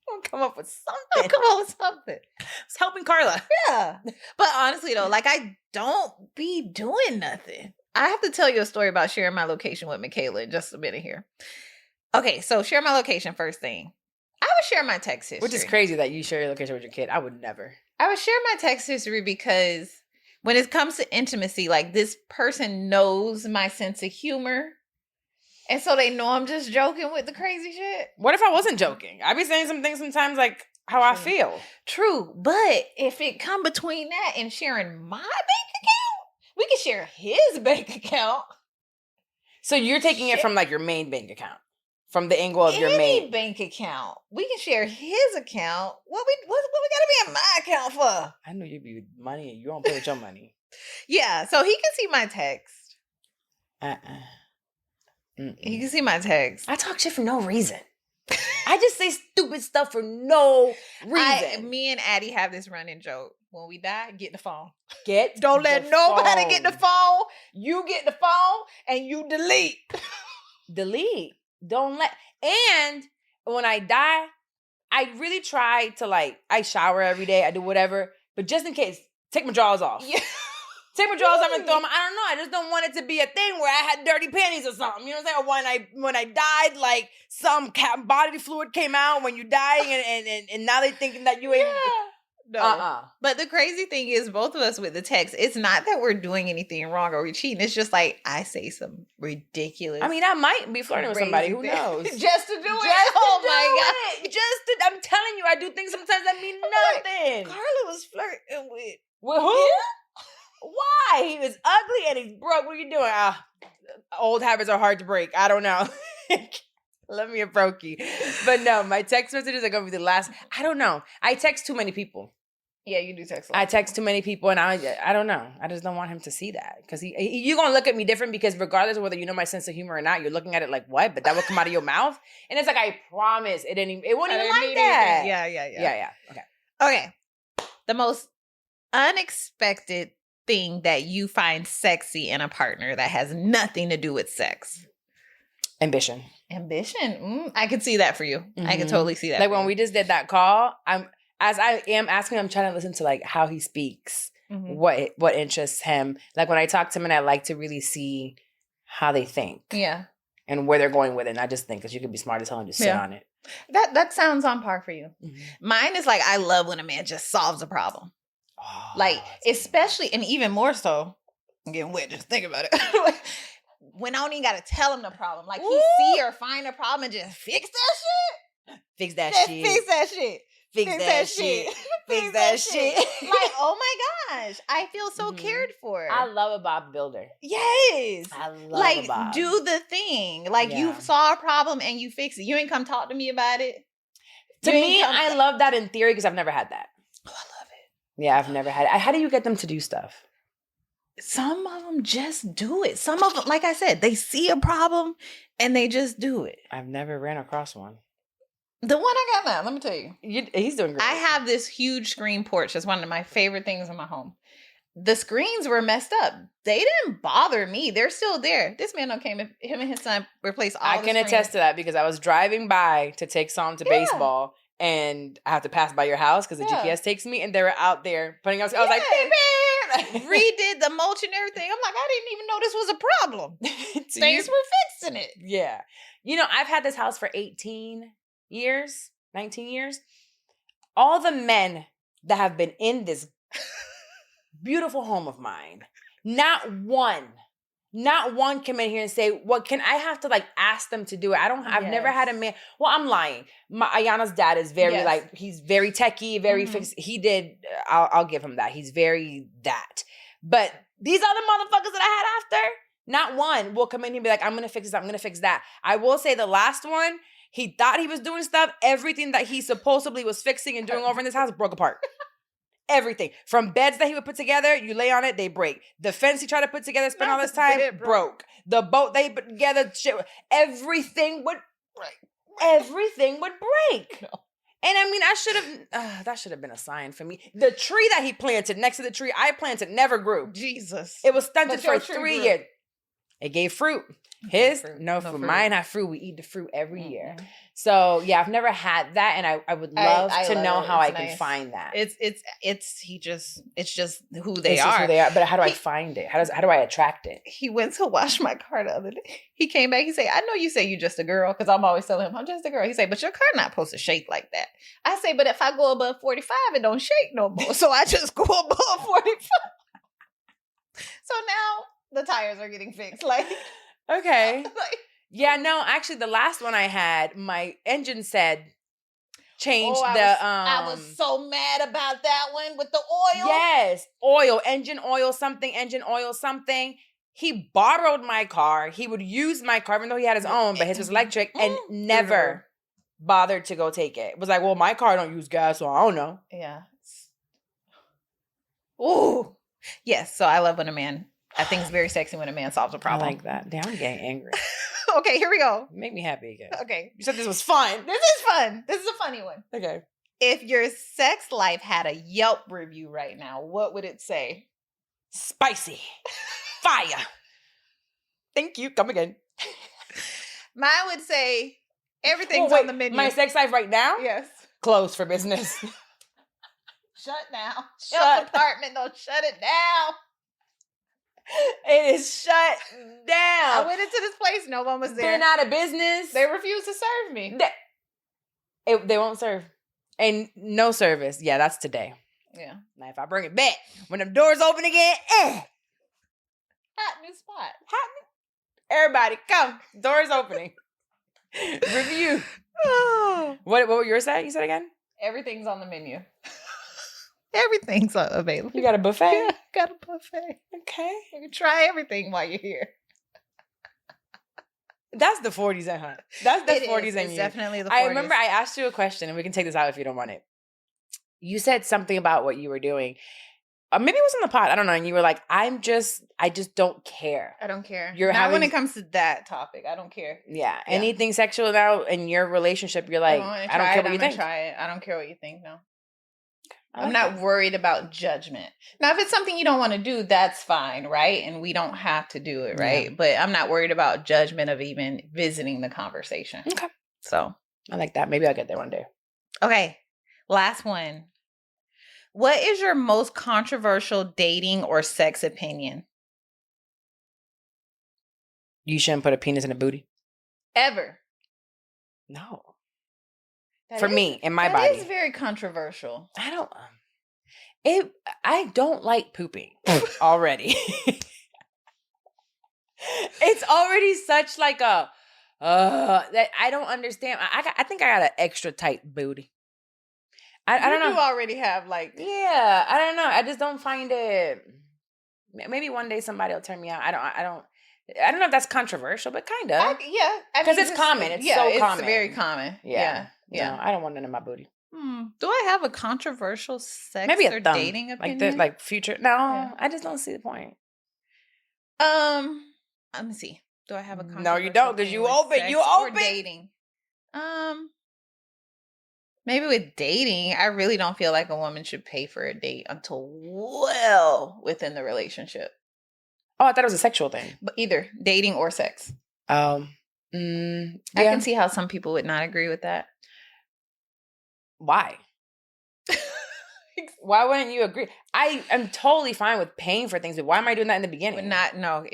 I'll come up with something. It's helping Carla. Yeah. But honestly, though, like, I don't be doing nothing. I have to tell you a story about sharing my location with Michaela in just a minute here. Okay, so share my location first thing. I would share my text history. Which is crazy that you share your location with your kid. I would never. I would share my text history because when it comes to intimacy, like, this person knows my sense of humor. And so they know I'm just joking with the crazy shit. What if I wasn't joking? I be saying some things sometimes like how I feel. True. But if it come between that and sharing my bank account, we can share his bank account. So you're taking it from like your main bank account. From the angle of your main bank account. We can share his account. What we gotta be in my account for? I know you be with money and you don't play with your money. Yeah, so he can see my text. He can see my text. I talk shit for no reason. I just say stupid stuff for no reason. Me and Addie have this running joke. When we die, get the phone. Don't let nobody get the phone. You get the phone and you delete. Delete. Don't let. And when I die, I really try to like, I shower every day. I do whatever. But just in case, take my drawers off. Yeah. Take my drawers off and throw them. I don't know. I just don't want it to be a thing where I had dirty panties or something. You know what I'm saying? Or when I died, like some body fluid came out when you dying, and now they thinking that you ain't. No. But the crazy thing is, both of us with the text, it's not that we're doing anything wrong or we're cheating. It's just like I say some ridiculous. I mean, I might be flirting with somebody. Who knows? Just to do it. Oh my God. I'm telling you, I do things sometimes that mean nothing. Carla was flirting with who? Yeah. Why? He was ugly and he's broke. What are you doing? Old habits are hard to break. I don't know. Let me a brokey. But no, my text messages are going to be the last. I don't know. I text too many people. Yeah, you do text a lot. I text too many people and I don't know. I just don't want him to see that. Because you're going to look at me different because regardless of whether you know my sense of humor or not, you're looking at it like, what? But that would come out of your mouth? And it's like, I promise. It wouldn't even like that. Yeah. Okay. The most unexpected thing that you find sexy in a partner that has nothing to do with sex. Ambition. I can see that for you. Mm-hmm. I can totally see that. Like when we just did that call, I'm trying to listen to like how he speaks, what interests him. Like when I talk to him, and I like to really see how they think. Yeah. And where they're going with it. And I just think because you could be smart as hell and just sit on it. That sounds on par for you. Mm-hmm. Mine is like, I love when a man just solves a problem. Oh, like, especially, and even more so, I'm getting wet, just think about it. When I don't even got to tell him the problem. Like, he see or find a problem and just fix that shit. Fix that shit. Fix that shit. Fix that shit. Fix that shit. Like, oh my gosh. I feel so cared for. I love a Bob builder. Yes. I love like, a Bob. Do the thing. Like, you saw a problem and you fix it. You ain't come talk to me about it. To me, I love that in theory because I've never had that. Oh, I love it. Yeah, I've never had it. How do you get them to do stuff? Some of them just do it. Some of them, like I said, they see a problem and they just do it. I've never ran across one. The one I got now, let me tell you. He's doing great. I have this huge screen porch. It's one of my favorite things in my home. The screens were messed up. They didn't bother me. They're still there. This man came, him and his son replaced all the screens. I can attest to that because I was driving by to take Psalm to baseball and I have to pass by your house because the GPS takes me and they were out there putting up. I was like, beep, beep. Redid the mulch and everything. I'm like, I didn't even know this was a problem. Thanks for fixing it. Yeah. You know, I've had this house for 18 years, 19 years. All the men that have been in this beautiful home of mine, not one come in here and say, what can I have to like ask them to do it? I've never had a man. Well, I'm lying. Ayana's dad is very like, he's very techie, very fixed. He did, I'll give him that. He's very that. But these other motherfuckers that I had after, Not one will come in and be like, I'm going to fix this, I'm going to fix that. I will say the last one, he thought he was doing stuff. Everything that he supposedly was fixing and doing over in this house broke apart. Everything. From beds that he would put together, you lay on it, they break. The fence he tried to put together, spend all this time, broke. The boat they put together, shit, everything would break. Everything would break. No. And I mean, that should have been a sign for me. The tree that he planted next to the tree I planted never grew. Jesus. It was stunted for 3 years. It gave fruit. His, no fruit. Mine have fruit. We eat the fruit every year. So yeah, I've never had that, and I would love to know how I can find that. It's just who they are. But how do I find it? How do I attract it? He went to wash my car the other day. He came back. He said, "I know you say you're just a girl," because I'm always telling him I'm just a girl. He said, "But your car not supposed to shake like that." I say, "But if I go above 45, it don't shake no more. So I just go above 45." So now the tires are getting fixed. Like, okay. Yeah, no, actually the last one I had, my engine said changed I was so mad about that one with the oil. Yes, oil, engine oil something. He borrowed my car. He would use my car, even though he had his own, but his was electric, and never bothered to go take it. It was like, well, my car don't use gas, so I don't know. Yeah. Ooh. Yes, so I love when a man, I think it's very sexy when a man solves a problem. I like that. Damn, I'm getting angry. Okay, here we go. Make me happy again. Okay. You said this was fun. This is fun. This is a funny one. Okay. If your sex life had a Yelp review right now, what would it say? Spicy. Fire. Thank you. Come again. Mine would say everything's on the menu. My sex life right now? Yes. Closed for business. Shut now. Shut apartment. Don't shut it down. It is shut down. I went into this place. No one was there. Been out of business. They refused to serve me. They won't serve. And no service. Yeah, that's today. Yeah. Now, if I bring it back, when the doors open again, hot new spot. Everybody, come. Doors opening. Review. What were you saying? You said again? Everything's on the menu. Everything's available. You got a buffet? Yeah, got a buffet. Okay. You can try everything while you're here. That's the 40s in her. That's the 40s in it's you. Definitely the 40s. I remember I asked you a question, and we can take this out if you don't want it. You said something about what you were doing. Maybe it was on the pod. I don't know. And you were like, I just don't care. I don't care. Not when it comes to that topic. I don't care. Yeah. Anything sexual now in your relationship, you're like, I don't care what you think. Try it. I don't care what you think. No. I'm not worried about judgment. Now, if it's something you don't want to do, that's fine, right? And we don't have to do it, right? Yeah. But I'm not worried about judgment of even visiting the conversation. Okay. So I like that. Maybe I'll get there one day. Okay. Last one. What is your most controversial dating or sex opinion? You shouldn't put a penis in a booty. Ever. No. For me, in my body. That is very controversial. I don't like pooping already. It's already such like a, that I don't understand. I think I got an extra tight booty. I don't know. You already have like. Yeah, I don't know. I just don't find it. Maybe one day somebody will turn me out. I don't know if that's controversial, but kind of. Yeah. Because it's common. It's so common. It's very common. Yeah. No, I don't want none in my booty. Do I have a controversial sex Maybe a or thumb. dating opinion? Like future. No, yeah. I just don't see the point. Let me see. Do I have a controversial? No, you don't, because you open. Or dating. Maybe with dating, I really don't feel like a woman should pay for a date until well within the relationship. Oh, I thought it was a sexual thing. But either dating or sex. I can see how some people would not agree with that. Why? Why wouldn't you agree? I am totally fine with paying for things, but why am I doing that in the beginning? It's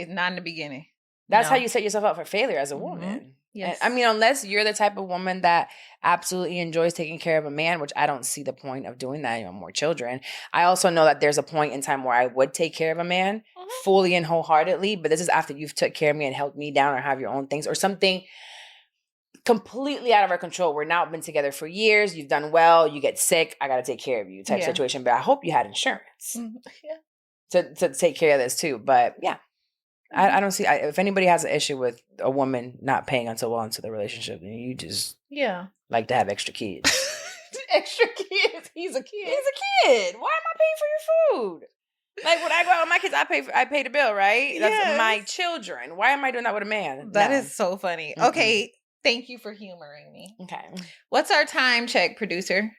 not in the beginning. That's how you set yourself up for failure as a woman. Yes. And, I mean, unless you're the type of woman that absolutely enjoys taking care of a man, which I don't see the point of doing that, more children. I also know that there's a point in time where I would take care of a man fully and wholeheartedly, but this is after you've took care of me and held me down or have your own things or something completely out of our control. We're now been together for years. You've done well. You get sick. I got to take care of you type situation. But I hope you had insurance to take care of this too. But yeah. I don't see, if anybody has an issue with a woman not paying so well into the relationship, then you just like to have extra kids. Extra kids. He's a kid. He's a kid. Why am I paying for your food? Like when I go out with my kids, I pay the bill, right? That's my children. Why am I doing that with a man? That is so funny. Mm-mm. Okay, thank you for humoring me. Okay. What's our time check, producer?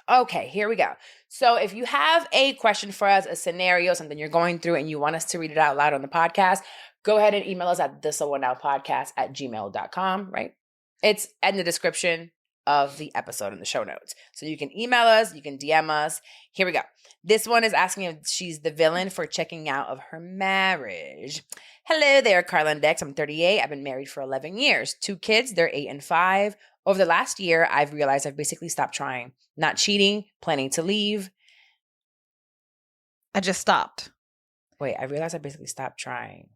Okay, here we go. So if you have a question for us, a scenario, something you're going through, and you want us to read it out loud on the podcast, go ahead and email us at thisawonowpodcast@gmail.com, right? It's in the description of the episode in the show notes. So you can email us, you can DM us. Here we go. This one is asking if she's the villain for checking out of her marriage. Hello there, Carla and Dex. I'm 38. I've been married for 11 years. 2 kids, they're 8 and 5. Over the last year, I've realized I've basically stopped trying. Not cheating, planning to leave. I just stopped. Wait, I realized I basically stopped trying.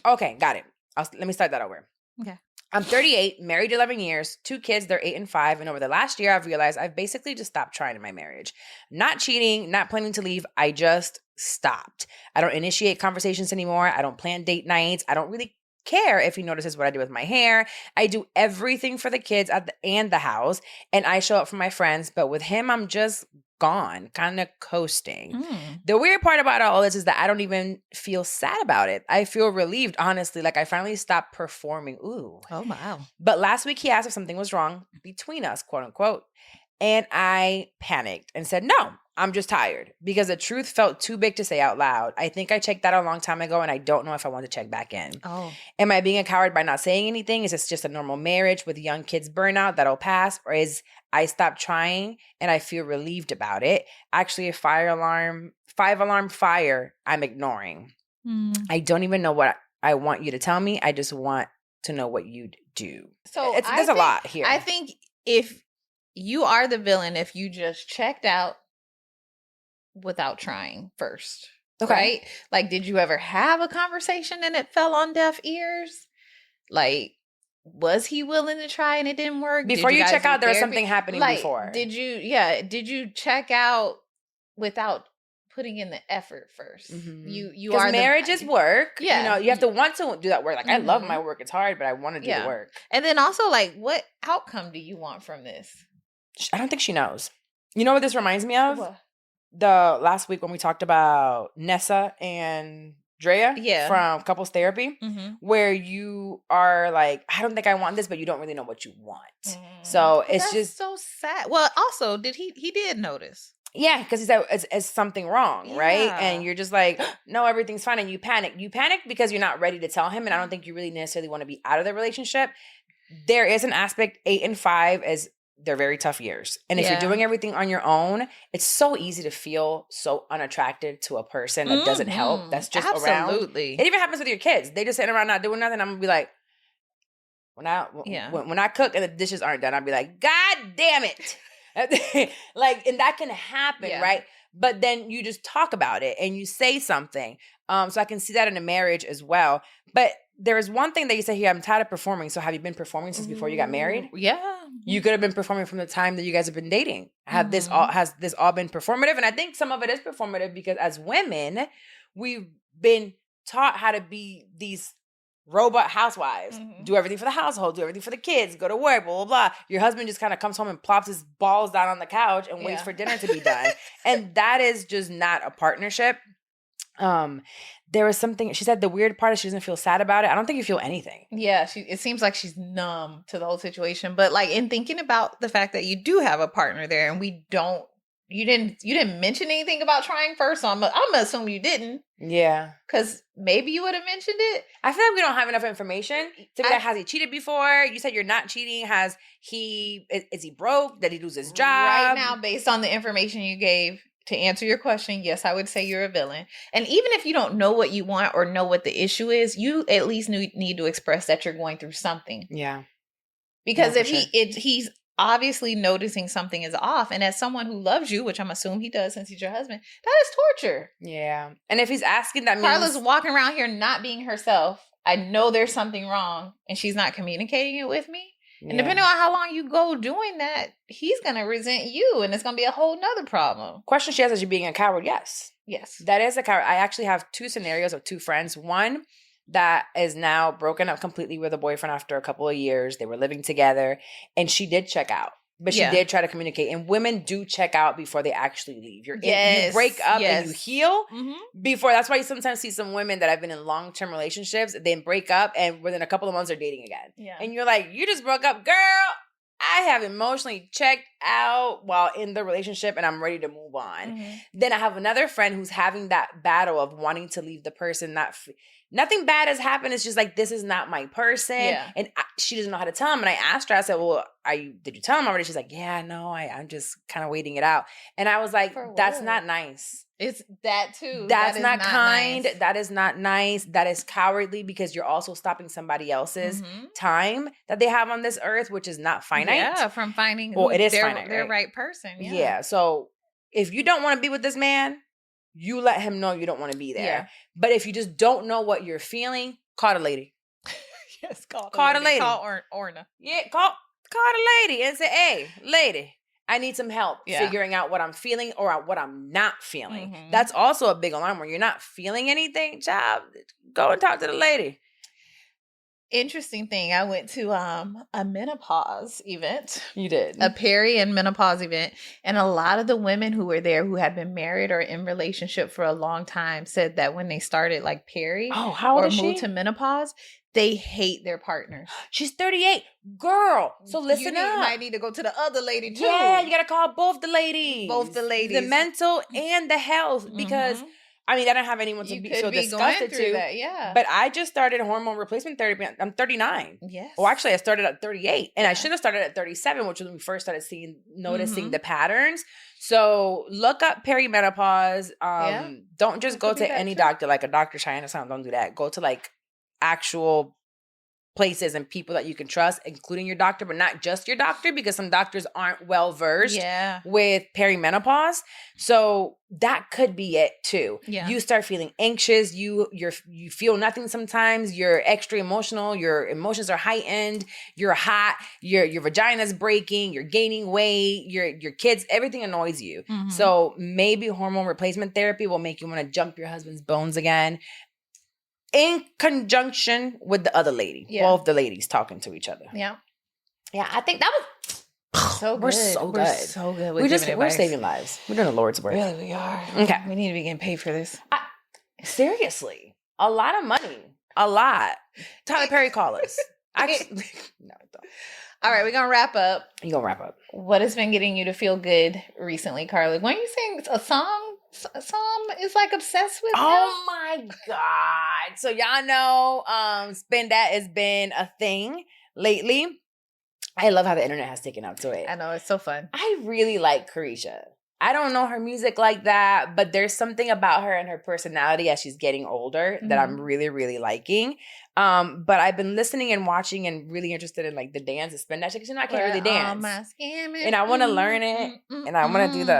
Okay, got it. Let me start that over. Okay. I'm 38, married 11 years, 2 kids, they're 8 and 5. And over the last year, I've realized I've basically just stopped trying in my marriage. Not cheating, not planning to leave. I just stopped. I don't initiate conversations anymore. I don't plan date nights. I don't really care if he notices what I do with my hair. I do everything for the kids and the house. And I show up for my friends. But with him, I'm just gone, kind of coasting. The weird part about all this is that I don't even feel sad about it. I feel relieved, honestly. Like I finally stopped performing. Ooh. Oh, wow. But last week he asked if something was wrong between us, quote unquote. And I panicked and said, no, I'm just tired because the truth felt too big to say out loud. I think I checked that a long time ago and I don't know if I want to check back in. Oh. Am I being a coward by not saying anything? Is this just a normal marriage with young kids burnout that'll pass? Or is I stopped trying and I feel relieved about it? Actually, a 5-alarm fire I'm ignoring. I don't even know what I want you to tell me. I just want to know what you'd do. So there's a lot here. I think if you are the villain, if you just checked out without trying first, right? Like, did you ever have a conversation and it fell on deaf ears? Like, was he willing to try and it didn't work? Before you check out, there was something happening before. Did you check out without putting in the effort first? You are marriage is work. Yeah. You know, you have to want to do that work. Like I love my work. It's hard, but I want to do the work. And then also, like, what outcome do you want from this? I don't think she knows. You know what this reminds me of? What? The last week when we talked about Nessa and Drea from couples therapy, where you are like, I don't think I want this, but you don't really know what you want. So it's just so sad. Well, also, he did notice. Yeah, because he said it's something wrong, right? And you're just like, no, everything's fine. And you panic. You panic because you're not ready to tell him. And I don't think you really necessarily want to be out of the relationship. There is an aspect, 8 and 5 is they're very tough years. And if you're doing everything on your own, it's so easy to feel so unattracted to a person that doesn't help. That's just around. Absolutely. It even happens with your kids. They just sitting around not doing nothing. I'm going to be like, when I cook and the dishes aren't done, I'll be like, God damn it. Like, and that can happen, right? But then you just talk about it and you say something. So I can see that in a marriage as well. But there is one thing that you say here, I'm tired of performing. So have you been performing since before you got married? Yeah. You could have been performing from the time that you guys have been dating. Has this all been performative? And I think some of it is performative because as women, we've been taught how to be these robot housewives. Do everything for the household, do everything for the kids, go to work, blah, blah, blah. Your husband just kind of comes home and plops his balls down on the couch and waits for dinner to be done. And that is just not a partnership. There was something, she said the weird part is she doesn't feel sad about it. I don't think you feel anything. Yeah, it seems like she's numb to the whole situation. But like in thinking about the fact that you do have a partner there and you didn't mention anything about trying first, so I'm gonna assume you didn't. Yeah. Because maybe you would have mentioned it. I feel like we don't have enough information to be like, has he cheated before? You said you're not cheating. Is he broke? Did he lose his job? Right now, based on the information you gave, to answer your question, yes, I would say you're a villain. And even if you don't know what you want or know what the issue is, you at least need to express that you're going through something. Yeah. Because he's obviously noticing something is off, and as someone who loves you, which I'm assuming he does since he's your husband, that is torture. Yeah. And if he's asking, that means Carla's walking around here not being herself. I know there's something wrong, and she's not communicating it with me. And depending on how long you go doing that, he's going to resent you, and it's going to be a whole nother problem. Question she has, is you being a coward? Yes. Yes. That is a coward. I actually have 2 scenarios of 2 friends. One that is now broken up completely with a boyfriend after a couple of years. They were living together, and she did check out. But she did try to communicate. And women do check out before they actually leave. You break up and you heal before. That's why you sometimes see some women that have been in long-term relationships, then break up, and within a couple of months, they're dating again. Yeah. And you're like, you just broke up. Girl, I have emotionally checked out while in the relationship, and I'm ready to move on. Then I have another friend who's having that battle of wanting to leave the person. Nothing bad has happened. It's just like, this is not my person. Yeah. And she doesn't know how to tell him. And I asked her, I said, well, did you tell him already? She's like, yeah, no, I'm just kind of waiting it out. And I was like, that's not nice. It's that too. That's not kind. Nice. That is not nice. That is cowardly, because you're also stopping somebody else's time that they have on this earth, which is not finite. Yeah, from finding it is finite, their right person. Yeah. So if you don't want to be with this man, you let him know you don't want to be there. Yeah. But if you just don't know what you're feeling, call the lady. Yes, call the lady. Call Orna. Yeah, call the lady and say, hey, lady, I need some help figuring out what I'm feeling or what I'm not feeling. That's also a big alarm. When you're not feeling anything, child, go and talk to the lady. Interesting thing. I went to a menopause event. You did? A peri and menopause event. And a lot of the women who were there who had been married or in relationship for a long time said that when they started like peri or moved to menopause, they hate their partners. She's 38. Girl. So listen up. You might need to go to the other lady too. Yeah, you got to call both the ladies. Both the ladies. The mental and the health. Because I mean, I don't have anyone to be so disgusted to. That, yeah. But I just started hormone replacement therapy. I'm 39. Yes. Well, actually, I started at 38. And I should have started at 37, which was when we first started noticing the patterns. So look up perimenopause. Don't just go to any doctor, like a Dr. Cheyenne. Don't do that. Go to like actual places and people that you can trust, including your doctor, but not just your doctor, because some doctors aren't well versed with perimenopause. So that could be it too. Yeah. You start feeling anxious. You feel nothing sometimes. You're extra emotional. Your emotions are heightened. You're hot. Your vagina's breaking. You're gaining weight. Your kids, everything annoys you. So maybe hormone replacement therapy will make you want to jump your husband's bones again, in conjunction with the other lady. Both the ladies talking to each other. Yeah. Yeah, I think that was so good. We're so good. We're so good. We're saving lives. We're doing the Lord's work. Really, we are. Okay. We need to be getting paid for this. Seriously. A lot of money. A lot. Tyler Perry, call us. Actually, no, don't. All right, we're going to wrap up. You're going to wrap up. What has been getting you to feel good recently, Carla? When you sing a song is like obsessed with oh my God. So y'all know Spin That has been a thing lately. I love how the internet has taken up to it. I know, it's so fun. I really like Carisha. I don't know her music like that, but there's something about her and her personality as she's getting older that I'm really, really liking. But I've been listening and watching and really interested in like the dance, the Spin That shit, because I can't really dance. And I want to learn it, and I want to do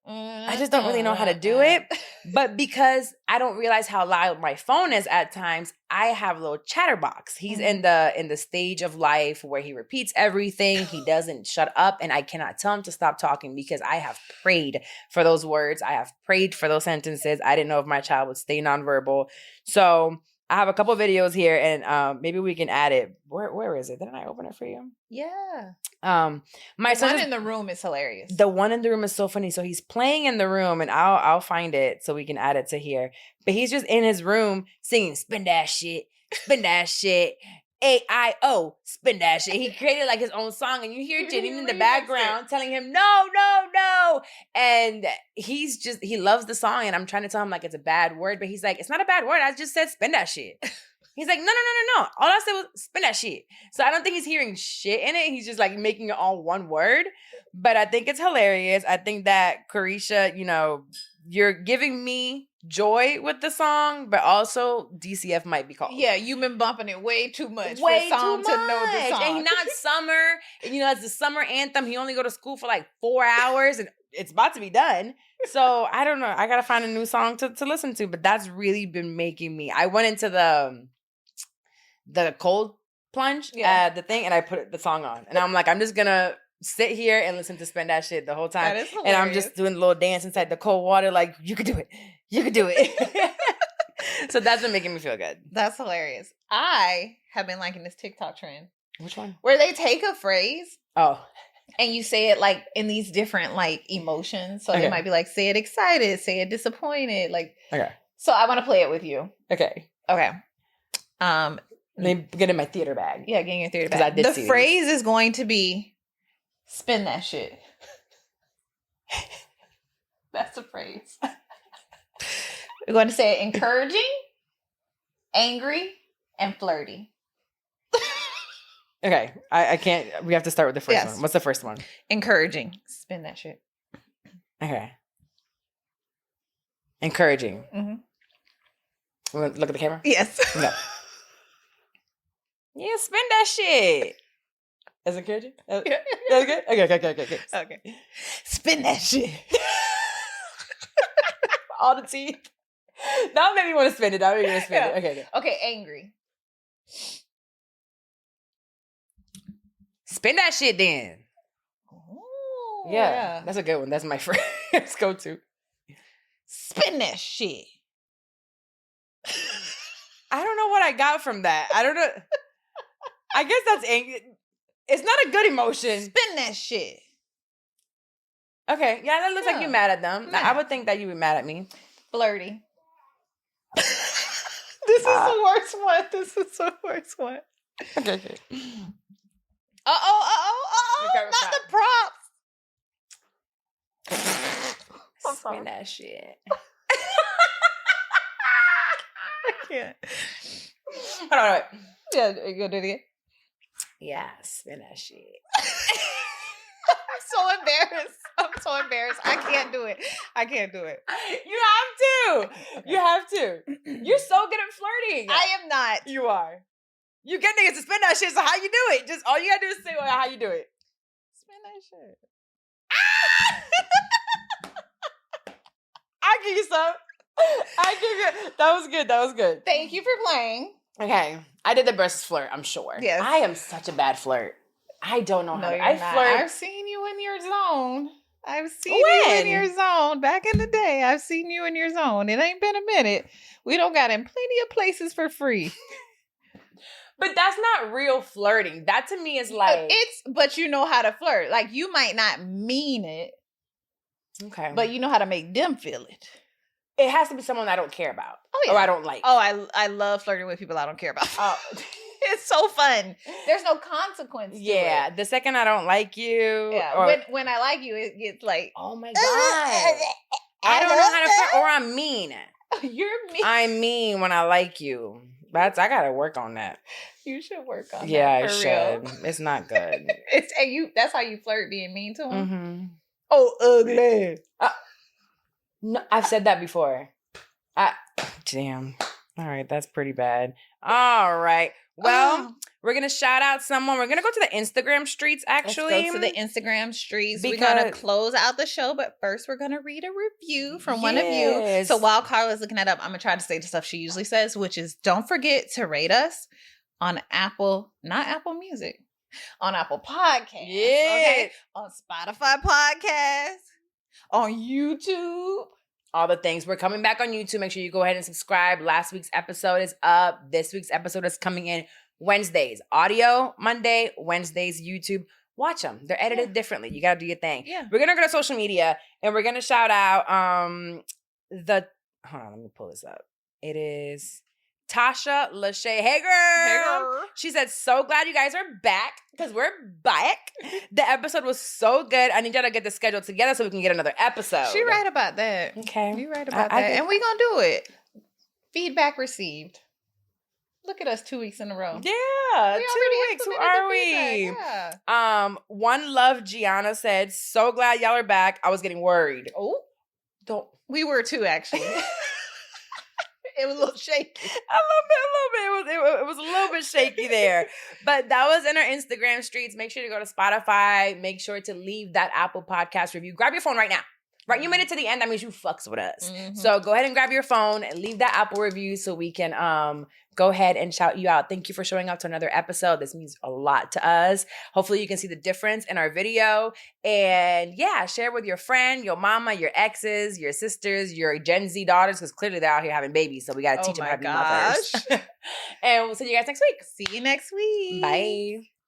I just don't really know how to do it. But because I don't realize how loud my phone is at times, I have a little chatterbox. He's in the stage of life where he repeats everything. He doesn't shut up, and I cannot tell him to stop talking because I have prayed for those words. I have prayed for those sentences. I didn't know if my child would stay nonverbal. So I have a couple videos here, and maybe we can add it. Where is it? Didn't I open it for you? Yeah. My son in the room is hilarious. The one in the room is so funny. So he's playing in the room, and I'll find it so we can add it to here. But he's just in his room singing "Spin That Shit, Spin That Shit." AIO, spin that shit. He created like his own song, and you hear Janine in the background telling him, no. And he loves the song, and I'm trying to tell him like it's a bad word, but he's like, it's not a bad word. I just said spin that shit. He's like, no. All I said was spin that shit. So I don't think he's hearing shit in it. He's just like making it all one word. But I think it's hilarious. I think that Carisha, you're giving me joy with the song, but also DCF might be called. Yeah, you've been bumping it way too much for Psalm to know the song. And he's not summer. And it's the summer anthem. He only go to school for like 4 hours, and it's about to be done. So I don't know. I gotta find a new song to listen to. But that's really been making me. I went into the plunge at the thing, and I put the song on. And I'm like, I'm just going to sit here and listen to Spin That Shit the whole time. That is and I'm just doing a little dance inside the cold water like, you could do it. You could do it. So that's been making me feel good. That's hilarious. I have been liking this TikTok trend. Which one? Where they take a phrase Oh. and you say it like in these different like emotions. So Okay. it might be like, say it excited, say it disappointed. Like, Okay. so I want to play it with you. Okay. Okay. Let me get in my theater bag. Yeah, get in your theater 'Cause bag. I did The see phrase is going to be, spin that shit. That's the phrase. We're going to say it encouraging, angry, and flirty. Okay. I can't. We have to start with the first Yes. one. What's the first one? Encouraging. Spin that shit. Okay. Encouraging. Mm-hmm. Look at the camera? Yes. No. Yeah, spin that shit. That's encouraging? That's good? Okay. Okay. Spin that shit. All the teeth. That made me want to spin it. That made me want to spin it. Okay. Okay, angry. Spin that shit then. Ooh, Yeah. That's a good one. That's my first go-to. Spin that shit. I don't know what I got from that. I don't know. I guess that's angry. It's not a good emotion. Spin that shit. Okay. Yeah, that looks like you're mad at them. Nah. I would think that you were mad at me. Flirty. This is the worst one. This is the worst one. Okay. Uh-oh. Not the props. Spin that shit. I can't. Hold on, wait. Yeah, you gonna do it again? Yeah, spin that shit. I'm so embarrassed. I can't do it. You have to. You have to. You're so good at flirting. I am not. You are. You get niggas to spin that shit, so how you do it? Just all you gotta do is say how you do it. Spin that shit. I'll give you some. That was good. Thank you for playing. Okay. I did the best flirt, I'm sure. Yes. I am such a bad flirt. I don't know how to. I not. flirt. I've seen you in your zone. You in your zone. Back in the day, I've seen you in your zone. It ain't been a minute. We don't got in plenty of places for free. But that's not real flirting. That to me is like But you know how to flirt. Like you might not mean it, okay, but you know how to make them feel it. it has to be someone I don't care about. Oh, yeah. Or I don't like. Oh, I love flirting with people I don't care about. Oh. It's so fun. There's no consequence to Yeah. it. The second I don't like you. Yeah. Or, When I like you, it gets like, oh my God. I don't know how to flirt. Or I'm mean. You're mean. I'm mean when I like you. I gotta work on that. You should work on Yeah, that. I For should. real. It's not good. That's how you flirt, being mean to them. Mm-hmm. Oh, ugly. No, I've said that before. Damn. All right, that's pretty bad. All right. Well, we're going to shout out someone. We're going to go to the Instagram streets, actually. Let's go to the Instagram streets. We're Because- going to close out the show, but first we're going to read a review from one of you. Yes. So while Carla's looking that up, I'm going to try to say the stuff she usually says, which is don't forget to rate us on Apple, not Apple Music, on Apple Podcasts. Yeah. Okay? On Spotify Podcasts, on YouTube. All the things. We're coming back on YouTube. Make sure you go ahead and subscribe. Last week's episode is up. This week's episode is coming in Wednesdays. Audio, Monday, Wednesdays, YouTube. Watch them. They're edited differently. You got to do your thing. Yeah. We're going to go to social media and we're going to shout out hold on, let me pull this up. It is Tasha Lachey. Hey, girl. She said, so glad you guys are back because we're back. The episode was so good. I need y'all to get the schedule together so we can get another episode. She right about that. Okay. You right about I that. think- And we going to do it. Feedback received. Look at us 2 weeks in a row. Yeah, We 2 already weeks. Who implemented are the we? feedback, Yeah. One Love Gianna said, so glad y'all are back. I was getting worried. Oh, Don't. we were too, actually. It was a little shaky. A little bit. It was a little bit shaky there. But that was in our Instagram streets. Make sure to go to Spotify. Make sure to leave that Apple Podcast review. Grab your phone right now. Right, you made it to the end. That means you fucks with us. Mhm. So go ahead and grab your phone and leave that Apple review so we can go ahead and shout you out. Thank you for showing up to another episode. This means a lot to us. Hopefully you can see the difference in our video. And yeah, share with your friend, your mama, your exes, your sisters, your Gen Z daughters, because clearly they're out here having babies. So we got to teach them how to be mothers. And we'll see you guys next week. See you next week. Bye.